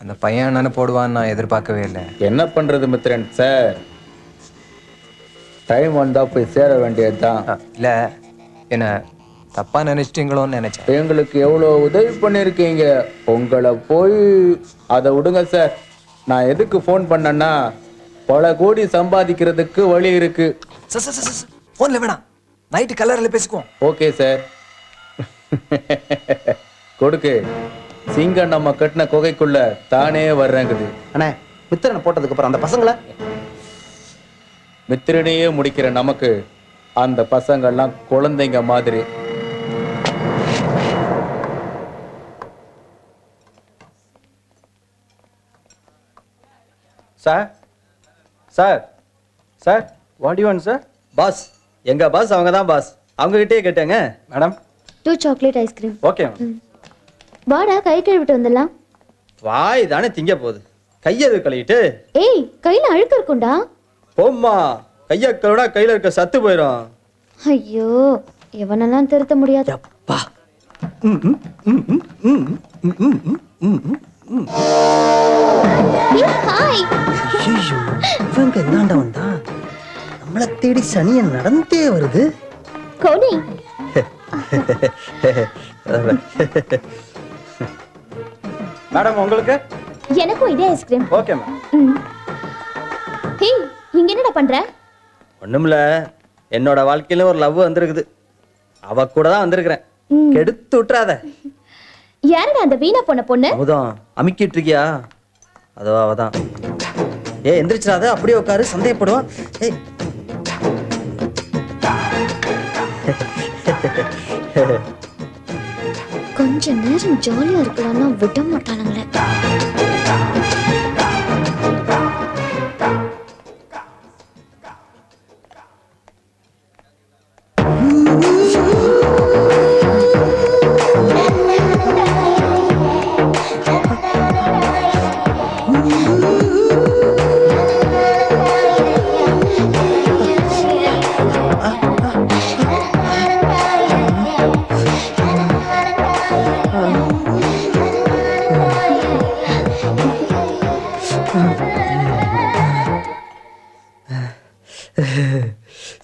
அந்த பையன் என்னன்னு போடுவான்னு நான் எதிர்பார்க்கவே இல்லை. என்ன பண்றது மித்ரன் சார், டைம் வந்தா போய் சேர வேண்டியதுதான். இல்லை, என்ன தப்பா நினைச்சிட்டீங்களோன்னு நினைச்சேன். எங்களுக்கு எவ்வளோ உதவி பண்ணியிருக்கீங்க, உங்களை போய் அதை விடுங்க சார். நான் எதுக்கு ஃபோன் பண்ணேன்னா, பல கோடி சம்பாதிக்கிறதுக்கு வழி இருக்கு. ஃபோனில் வேணாம், நைட்டு கல்லறையில் பேசிக்குவோம். Okay sir. கொடுக்கு சிங்கம் நம்ம கட்டின குகைக்குள்ள தானே வர்றங்குது. அண்ணே, மித்திரனை போட்டதுக்கு அப்புறம் அந்த பசங்களை மித்திரனையே முடிக்கிற நமக்கு அந்த பசங்கள்லாம் குழந்தைங்க மாதிரி. Sir sir sir what you want sir? Boss, எங்க பாஸ் அவங்க தான் பாஸ். அவங்க கிட்டே கேட்டேங்க. Madam 2 chocolate ice cream. ஓகே. வாடா, கை கழுவிட்டு வந்துடலாம். வாய் தானே திங்க போகுது, கையது கழுவிட்டு. ஏய், கையில அழுக்கு இருக்கும்டா. போம்மா, கைய கழுவினா கையில இருக்க சத்து போயிடும். ஐயோ, எவனெல்லாம் திருத்த முடியாது. ஹாய். இவங்க என்னாண்ட வந்தா நம்மளை தேடி சனியன் நடந்தே வருது. கோனி, மேடம் உங்களுக்கு? எனக்கும் இதே ஐஸ்கிரீம். Okay ma'am. ஹேய், இங்க என்னடா பண்ற? ஒண்ணுமில்ல, என்னோட வாழ்க்கையில ஒரு லவ் வந்திருக்குது. அவ கூட தான் வந்திருக்கிறேன். கெடுத்து விட்டுறாத. யாரடா அந்த வீணா போன பொண்ணு? அமுதம், அமுக்கிட்டு இருக்கியா? அதோ அவதான். எந்திரிச்சிடாத, அப்படியே உட்காரு, சந்தேகப்படுவா. ஏய் கொஞ்ச நேரம் ஜாலியா இருக்கலாம்னா விட மாட்டானுங்களே.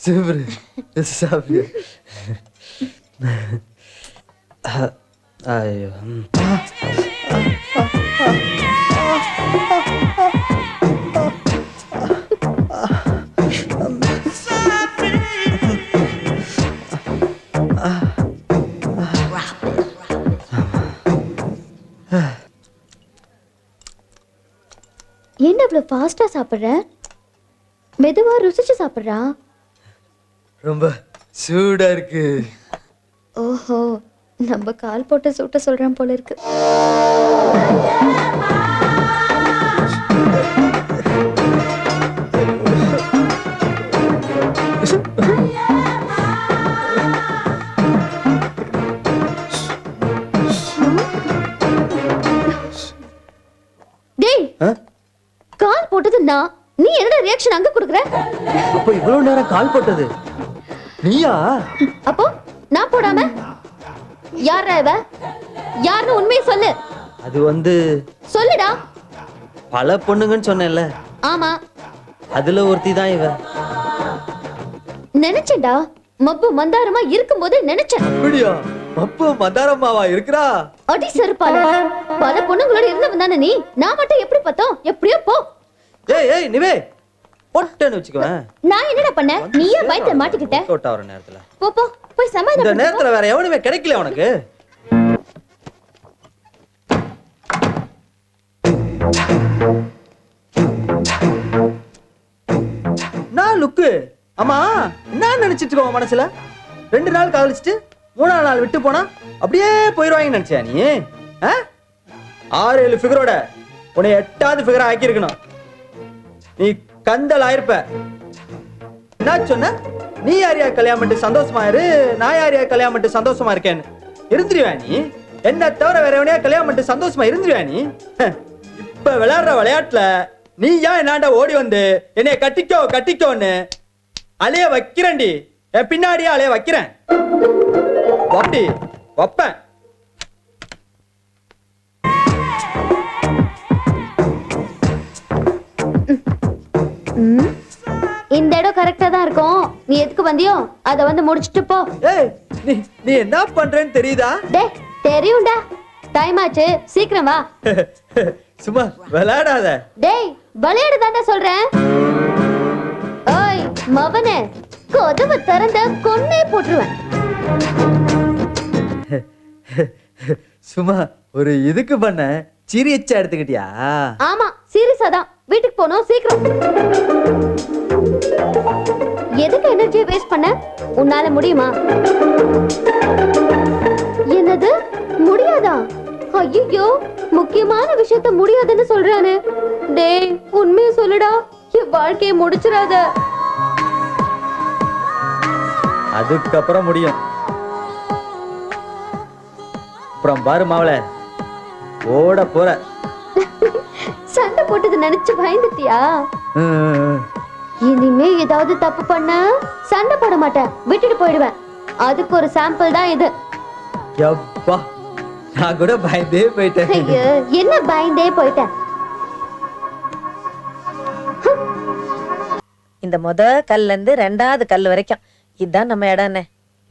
சூப்பர், சாப்பிடு. ஐயோ, என்ன இவ்வளவு ஃபாஸ்டா சாப்பிடுற? மெதுவா ருசிச்சு சாப்பிடுறா. ரொம்ப சூடா இருக்கு. ஓஹோ, நம்ம கால் போட்டு சூட்ட சொல்றான் போல இருக்கு. டேய், கால் போட்டது நான், நீ என்னடா ரியாக்ஷன் அங்க கொடுக்குற? அப்ப இவ்வளவு நேரம் கால் போட்டது நீயா? அப்போ நான் போடாம யாரா இவ? யாருன்னு உண்மையை சொல்லு. அது வந்து சொல்லுடா. பல பொண்ணுங்கன்னு சொன்னேன்ல, ஆமா, அதுல ஒருத்தி தான் இவ. நினைச்சேன்டா, மப்பு மந்தாரமா இருக்கும்போது நினைச்சேன். அப்படியா? மப்பு மந்தாரமாவா இருக்கிறா? அடி செருப்பால, பல பொண்ணுங்களோட இருந்தவன் தானே நீ. நான் மட்டும் எப்படி பார்த்தோம்? எப்படியோ போ. ஏய் ஏய் நிவே, பொட்டன்னு வச்சுக்குவேன். நான் என்னடா பண்ண? நீயே பயத்துல மாட்டிக்கிட்ட. கோட் ஆவற நேரத்துல போ போ, போய் இந்த சமாதானம். நேரத்துல வேற எவனுமே கிடைக்கல உனக்கு. நான் லுக்கு. ஆமா, என்ன நினைச்சிட்டு இருக்க மனசுல? 2 நாள் காதலிச்சிட்டு 3ஆம் நாள் விட்டு போனா அப்படியே போயிடுவாங்கன்னு நினைச்சியா நீ? 6-7 ஃபிகரோட உன்னை 8வது ஃபிகரா ஆக்கியிருக்கணும். நீ கந்தல் ஆயிருப்ப. என்ன சொன்ன? நீ யாரையா கல்யாணம் பண்ணிட்டு சந்தோஷமா இரு, நான் யாரையா கல்யாணம் பண்ணிட்டு சந்தோஷமா இருக்கேன்னு இருந்துருவா நீ? என்ன தவிர வேற எவனையா கல்யாணம் பண்ணிட்டு சந்தோஷமா இருந்துருவா நீ? இப்ப விளையாடுற விளையாட்டுல நீ ஏன் என்னாண்ட ஓடி வந்து என்னைய கட்டிக்கோ கட்டிக்கோன்னு அலைய வைக்கிறேன்டி. என் பின்னாடியே அலைய வைக்கிறேன். வப்பி வப்பேன். இந்த இடம் கரெக்டா தான் இருக்கும். நீ எதுக்கு வந்தியோ அத வந்து முடிச்சிட்டு போ. ஏய் நீ என்ன பண்றேன்னு தெரியுதா? டேய் தெரியும்டா. டைம் ஆச்சு, சீக்கிரம் வா. சும்மா விளையாடாத. டேய் விளையாடு தான்டா சொல்றேன். ஓய் மவனே, கதவு திறந்த கொன்னே போட்டுருவேன். சும்மா ஒரு இதுக்கு பண்ண சீரியஸா எடுத்துக்கிட்டியா? ஆமா சீரியஸா தான். வீட்டுக்கு போனோம் சீக்கிரம். எதுக்கு எனர்ஜியை வேஸ்ட் பண்ண? உன்னால முடியுமா? என்னது முடியாதா? ஐயோ முக்கியமான விஷயத்த முடியாதுன்னு சொல்றானே. டேய் உண்மையை சொல்லுடா, என் வாழ்க்கையை முடிச்சிடாத. அதுக்கப்புறம் முடியும். அப்புறம் பாரு மாவள ஓட போற. சண்டை போட்டது நினைச்சு பயந்துட்டியா? இனிமே ஏதாவது தப்பு பண்ண சண்டை போட மாட்டேன், விட்டுட்டு போயிடுவேன். அதுக்கு ஒரு சாம்பிள் தான் இது. யப்பா நான் கூட பயந்தே போயிட்டேன். ஐயோ என்ன பயந்தே போயிட்டேன்? இந்த கல்ல இருந்து 2வது கல் வரைக்கும் இதுதான் நம்ம இடம்.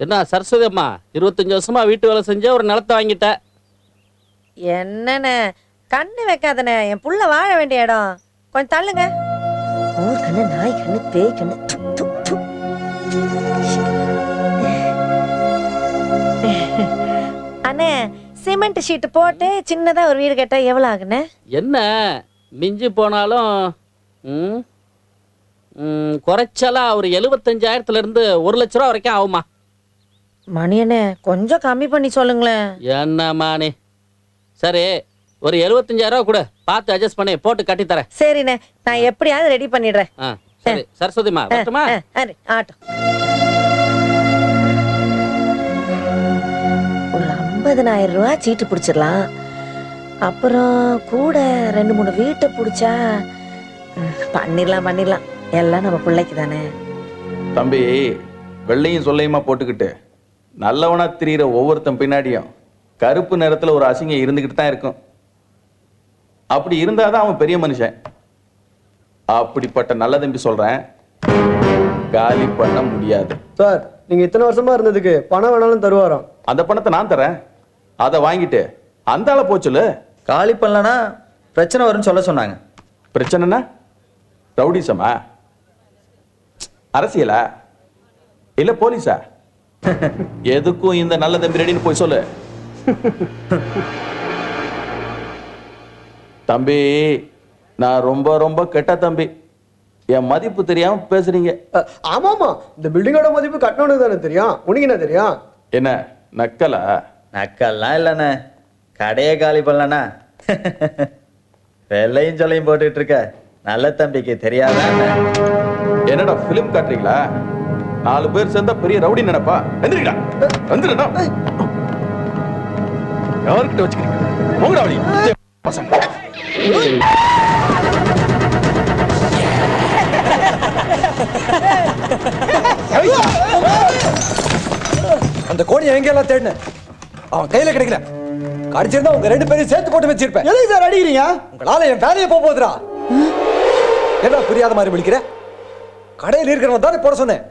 என்ன சரஸ்வதி அம்மா 25 வருஷமா வீட்டு வேலை செஞ்ச ஒரு நிலத்தை வாங்கிட்ட. என்னண்ணே கண்ணு வைக்காதண்ணே, என் புள்ள வாழ வேண்டிய இடம். கொஞ்சம் தள்ளுங்க. ஊர் கண்ணு, நாய் கண்ணு, பேய் கண்ணு. அண்ணே சிமெண்ட் ஷீட் போட்டு சின்னதா ஒரு வீடு கேட்டா எவ்வளவு ஆகுண்ணே? என்ன மிஞ்சி போனாலும் குறைச்சலா ஒரு 75,000 இருந்து 1 லட்ச ரூபா வரைக்கும் ஆகுமா? மணியண்ணே கொஞ்சம் கம்மி பண்ணி சொல்லுங்களேன். என்னம்மா நீ? சரி ஒரு 75,000 ரூபா கூட பார்த்து அட்ஜஸ்ட் பண்ணி போட்டு கட்டி தரேன். சரிண்ணே நான் எப்படியாவது ரெடி பண்ணிடுறேன். சரி சரஸ்வதிமா வரட்டுமா? ஆட்டம். ஒரு 50,000 ரூபா சீட்டு பிடிச்சிடலாம். அப்புறம் கூட 2-3 வீட்டை பிடிச்சா பண்ணிடலாம். எல்லாம் நம்ம பிள்ளைக்கு தானே. தம்பி வெள்ளையும் சொல்லையுமா போட்டுக்கிட்டு நல்லவனா திரியிற ஒவ்வொருத்தன் பின்னாடியும் கருப்பு நிறத்துல ஒரு அசிங்கம் இருந்துகிட்டு தான் இருக்கும். அப்படி இருந்தாதான் அவன் பெரிய மனுஷன். அப்படிப்பட்ட நல்ல தம்பி சொல்றேன், காலி பண்ண முடியாது. சார் நீங்க இத்தனை வருஷமா இருந்ததுக்கு பணம் வேணாலும் தருவாராம். அந்த பணத்தை நான் தரேன், அதை வாங்கிட்டு அந்த ஆளை போச்சுல. காலி பண்ணலனா பிரச்சனை வரும்னு சொல்ல சொன்னாங்க. பிரச்சனைனா ரவுடிசமா, அரசியலா, இல்ல போலீஸா? எதுக்கும் இந்த நல்ல தம்பி ரெடின்னு போய் சொல்லு. தம்பி நான் ரொம்ப ரொம்ப கெட்ட தம்பி, என் மதிப்பு தெரியாம பேசுறீங்க. ஆமாமா இந்த பில்டிங்கோட மதிப்பு கட்டணும்னு தானே தெரியும், உனக்கு என்ன தெரியும்? என்ன நக்கலா? நக்கல்லாம் இல்லண்ணே, கடையை காலி பண்ணலண்ணா. வெள்ளையும் சொல்லையும் போட்டுட்டு இருக்க நல்ல தம்பிக்கு தெரியாதா? என்னடா பிலிம் காட்டுறீங்களா? 4 பேர் சேர்ந்தா பெரிய ரவுடி நினைப்பா. எந்திரிடா வந்துடா. யார்கிட்ட வச்சுக்கிறீங்க? போங்கடா வழி பசங்க. அந்த கோணியை எங்கெல்லாம் தேடின அவன் கையில கிடைக்கல. கடிச்சிருந்தா உங்க 2 பேரையும் சேர்த்து போட்டு வச்சிருப்பேன். எதுக்கு சார் அடிக்கிறீங்க? உங்களால என் வேலையை போகுதுடா. என்ன புரியாத மாதிரி விழிக்கிற? கடையில் இருக்கிறவன் தானே போட சொன்னேன்.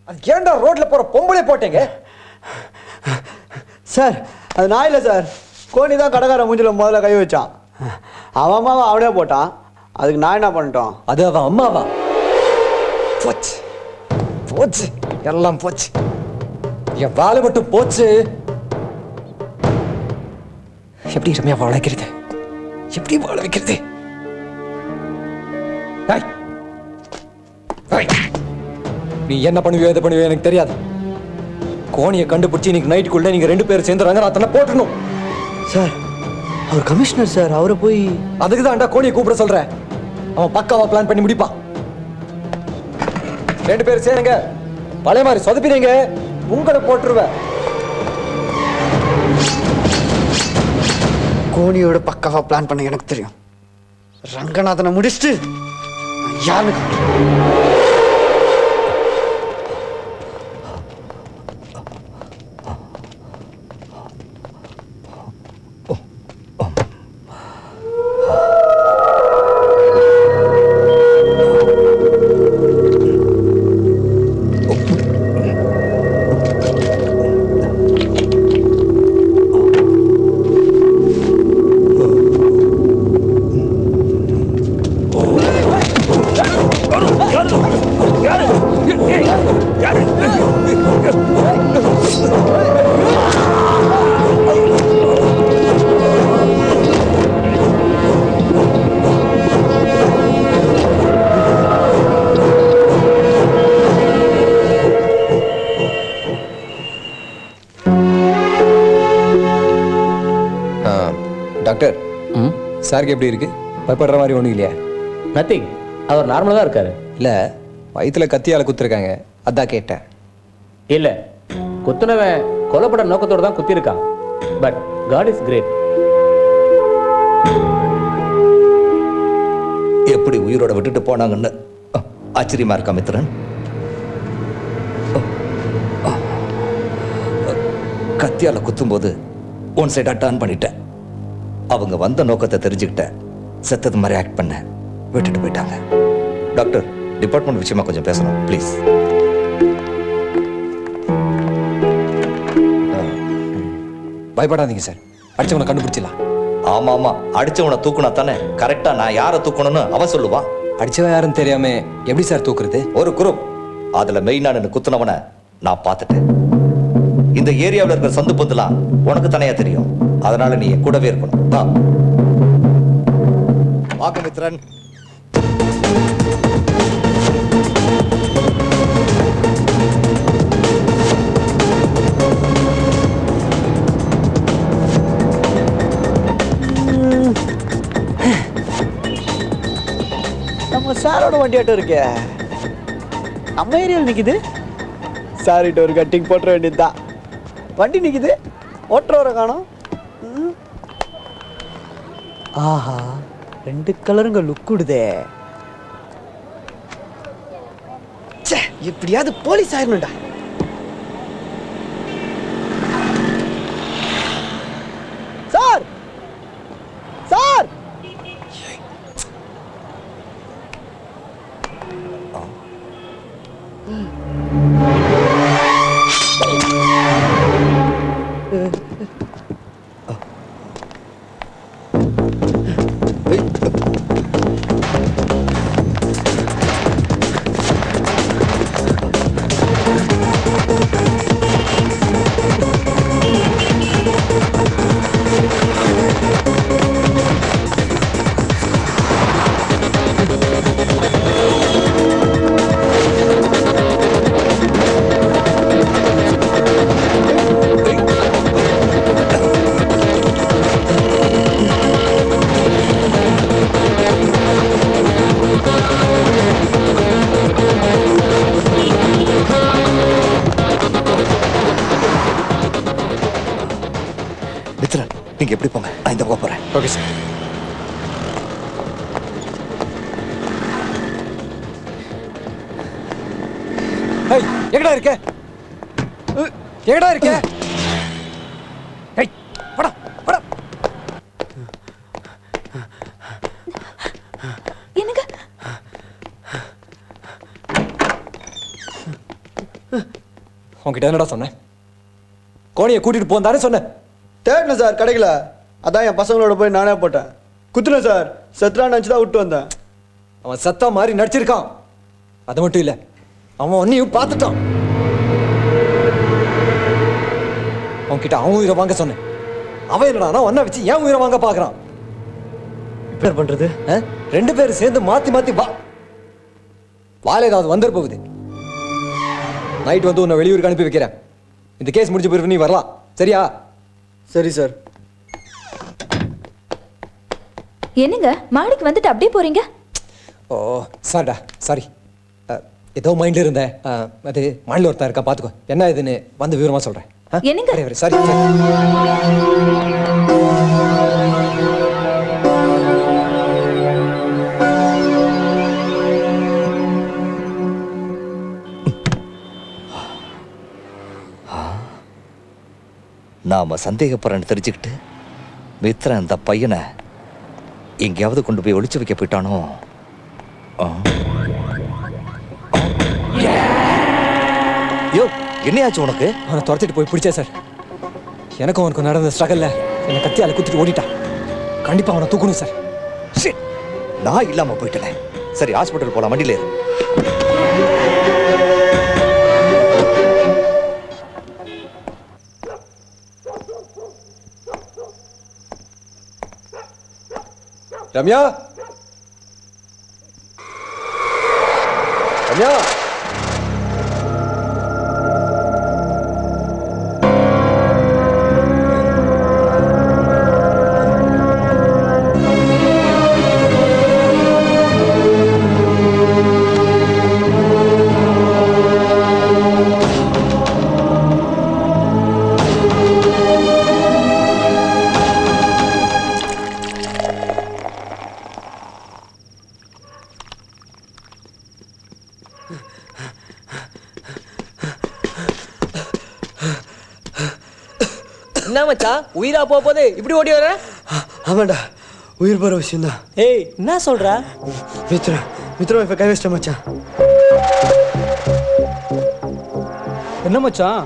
அது ஏன்டா ரோட்ல போற பொம்பளை போட்டீங்க? சார் அது நான் இல்லை சார், கோணி தான் கடைக்கார மூஞ்சில முதல்ல கை வச்சான். அவன் அம்மாவை அவனே போட்டான், அதுக்கு நான் என்ன பண்ணிட்டோம்? அது அவன் அம்மாவா? போச்சு போச்சு, எல்லாம் போச்சு. என் வேலை மட்டும் போச்சு. எப்படி ரம்யா வாழ வைக்கிறது? எப்படி வாழ வைக்கிறது? நீ என்ன பண்ணுவியோ எது பண்ணுவியோ எனக்கு தெரியாது. கோணியை கண்டுபிடிச்சி இன்னைக்கு நைட்டுக்குள்ள நீங்க 2 பேரும் சேர்ந்து ரங்கராத்தனை போட்டுடணும். சார் அவர் கமிஷனர் சார், அவரை போய் அதுக்கு தான்டா கோணியை கூப்பிட சொல்றேன். அவன் பக்காவா பிளான் பண்ணி முடிப்பான். 2 பேரும் சேருங்க, பழைய மாதிரி சொதப்பினீங்க, உங்களை போட்டுருவேன். கோணியோட பக்காவா பிளான் பண்ண எனக்கு தெரியும். ரங்கநாதனை முடிச்சுட்டு யாருன்னு டாக்டர், சாருக்கு எப்படி இருக்கு? பயப்படுற மாதிரி ஒன்றும் இல்லையா? நத்திங், அவர் நார்மலாக தான் இருக்காரு. இல்லை, வயிற்றுல கத்தியால் குத்துருக்காங்க, அதான் கேட்டேன். இல்லை, குத்துனவன் கொலைப்பட நோக்கத்தோடு தான் குத்திருக்கான். But God is great. எப்படி உயிரோட விட்டுட்டு போனாங்கன்னு ஆச்சரியமா இருக்கா மித்ரன்? கத்தியால குத்தும்போது ஒன் சைடா டர்ன் பண்ணிட்டேன். அவங்க வந்த நோக்கத்தை தெரிஞ்சுக்கிட்டேன். செத்தது மாதிரி ஆக்ட் பண்ண விட்டுட்டு போயிட்டாங்க. டாக்டர், டிபார்ட்மெண்ட் விஷயமா கொஞ்சம் பேசணும் ப்ளீஸ். பயப்படாதீங்க சார், அடிச்சவனை கண்டுபிடிச்சிடலாம். ஆமா ஆமா, அடிச்சவனை தூக்குனா தானே கரெக்டா நான் யாரை தூக்கணும்னு அவன் சொல்லுவான். அடிச்சவன் யாருன்னு தெரியாம எப்படி சார் தூக்குறது? ஒரு குரூப், அதுல மெயினான குத்துனவனை நான் பார்த்துட்டேன். இந்த ஏரியாவில் இருக்கிற சந்து பந்துலாம் உனக்கு தனியா தெரியும். அதனால நீ என் கூடவே இருக்கணும். வாங்க மித்ரன். நம்ம சாரோட வண்டியாட்டம் இருக்கே, நம்ம ஏரியாவில் நிக்குது. சாரிட்ட ஒரு கட்டிங் போட்டுற வேண்டியதுதான். வண்டி நிக்குது, ஓட்டுறவரை காணோம். ஆஹா, 2 கலருங்க லுக் விடுதே. எப்படியாவது போலீஸ் ஆயிரணும்டா. சார் சார், நீங்க எப்படி போங்க, நான் இந்த பக்கம் போறேன். Okay sir. ஏய், எங்கடா இருக்க? எங்கடா இருக்க? ஏய், வாடா வாடா. என்னங்க? உன்கிட்ட என்னடா சொன்னேன்? கோணியை கூட்டிட்டு போந்தானே சொன்னேன். தேடணும் சார், கிடைக்கல. அதான் என் பசங்களோட போய் நானே போட்டேன். குத்துனேன் சார், செத்ரான்னு நினச்சி தான் விட்டு வந்தேன். அவன் சத்தா மாதிரி நடிச்சிருக்கான். அது மட்டும் இல்ல, அவன் ஒன்னையும் பார்த்துட்டான். அவன்கிட்ட அவன் உயிரை வாங்க சொன்னேன். அவன் என்னடா ஒன்ன வச்சு ஏன் உயிரை வாங்க பாக்குறான். என்ன பண்றது? 2 பேரும் சேர்ந்து மாத்தி மாத்தி வா. வாழ ஏதாவது வந்துட போகுது. நைட் வந்து உன்னை வெளியூருக்கு அனுப்பி வைக்கிறேன். இந்த கேஸ் முடிஞ்ச பிறகு நீ வரலாம், சரியா? சரி சார். என்னங்க மாடிக்கு வந்துட்டு அப்படியே போறீங்க? ஓ சாரிடா சாரி, ஏதோ மைண்ட்ல இருந்தேன். அது மாடியில் ஒருத்தன் இருக்கா, பார்த்துக்கோ. என்ன இதுன்னு வந்து விவரமா சொல்றேன். என்னங்க? சாரி. நாம சந்தேகப்படுறேன்னு தெரிஞ்சுக்கிட்டு மித்ரன் அந்த பையனை எங்கேயாவது கொண்டு போய் ஒளிச்சு வைக்க போயிட்டானோ? யோ, என்னையாச்சு உனக்கு? அவனை துரத்திட்டு போய் பிடிச்சேன் சார். எனக்கும் அவனுக்கு நடந்த ஸ்ட்ரகல்ல என்னை கத்தியால குத்திட்டு ஓடிட்டான். கண்டிப்பா அவனை தூக்கணும் சார். நான் இல்லாம போயிட்டேன். சரி, ஹாஸ்பிட்டல் போலாம், வண்டியில ஏறு. ரம்யா, ரம்யா, என்ன மச்சான், உயிரா போகுது இப்படி ஓடி வர? ஆமாண்டா, உயிர் போற விஷயம் தான். ஏய், என்ன சொல்ற? மித்ரா இப்ப கை வச்சிட்ட மச்சான். என்ன மச்சான்,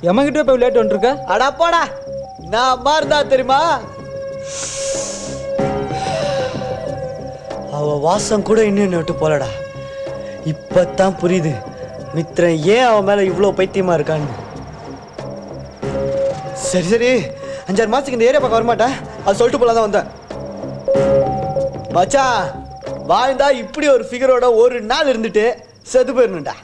எம்மகிட்ட போய் லேட் வந்துருக்க? அடா போடா, நான் அம்மா இருந்தா தெரியுமா? அவ வாசம் கூட இன்னும் என்ன விட்டு போலடா. இப்பதான் புரியுது மித்ரன் ஏன் அவன் மேல இவ்வளவு பைத்தியமா இருக்கான்னு. சரி 5-6 மாசத்துக்கு இந்த ஏரியா பக்கம் வரமாட்டேன், அது சொல்லிட்டு போல தான் வந்தேன். மச்சா, வாழ்ந்தா இப்படி ஒரு ஃபிகரோட ஒரு நாள் இருந்துட்டு செத்து போயிடணும்டா.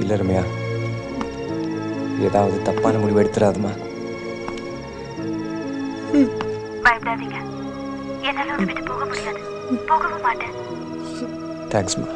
இல்ல ரம்யா, ஏதாவது தப்பான முடிவு எடுத்துறாதுமா. பயப்படாதீங்க, என்னால உன்னை விட்டு போக முடியாது, போகவும் மாட்டேன். தேங்க்ஸ்மா.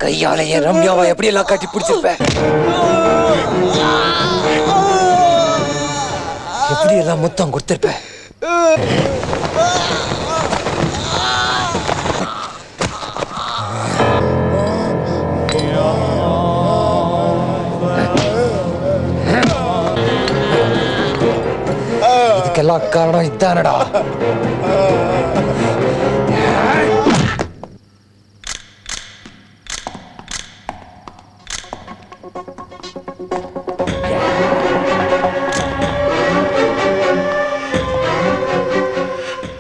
கையாலையே ரம்யாவை எப்படி எல்லாம் காட்டி பிடிச்சிருப்ப, எப்படி எல்லாம் மொத்தம் கொடுத்திருப்ப. இதுக்கெல்லாம் காரணம் இதானடா.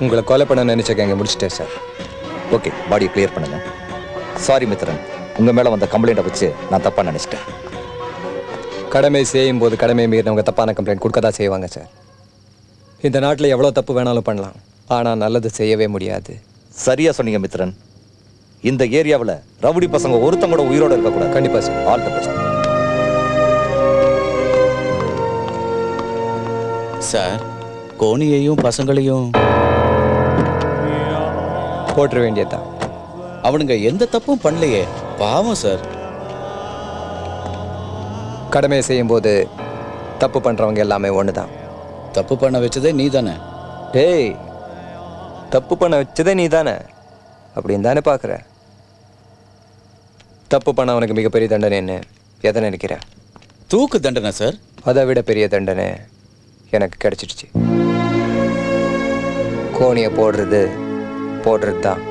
உங்களை கொலை பண்ண நினைச்ச கேங்க முடிச்சிட்டேன் சார். ஓகே, பாடியை கிளியர் பண்ணுங்க. சாரி மித்ரன், உங்க மேல வந்த கம்ப்ளைண்ட்டை வச்சு நான் தப்பா நினைச்சிட்டேன். கடமை செய்யும் போது கடமை மீறினவங்க தப்பான கம்ப்ளைண்ட் கொடுக்க தான் செய்வாங்க சார். இந்த நாட்டில் எவ்வளோ தப்பு வேணாலும் பண்ணலாம், ஆனால் நல்லது செய்யவே முடியாது. சரியா சொன்னீங்க மித்ரன். இந்த ஏரியாவில் ரவுடி பசங்க ஒருத்தங்க கூட உயிரோட இருக்கக்கூடாது. கண்டிப்பா sir. All the best sir. கோணியையும் பசங்களையும் போட்டுற வேண்டியதுதான். அவனுங்க எந்த தப்பும் பண்ணலையே, பாவம் சார். கடமையை செய்யும்போது தப்பு பண்றவங்க எல்லாமே ஒண்ணுதான். தப்பு பண்ண வச்சதே நீ தானே? டேய், தப்பு பண்ண வச்சதே நீ தானே அப்படின்னு தானே பார்க்குற. தப்பு பண்ண அவனுக்கு மிகப்பெரிய தண்டனை என்ன எதை நினைக்கிற? தூக்கு தண்டனை சார். அதை விட பெரிய தண்டனை எனக்கு கிடைச்சிடுச்சு. கோணியை போடுறது தான்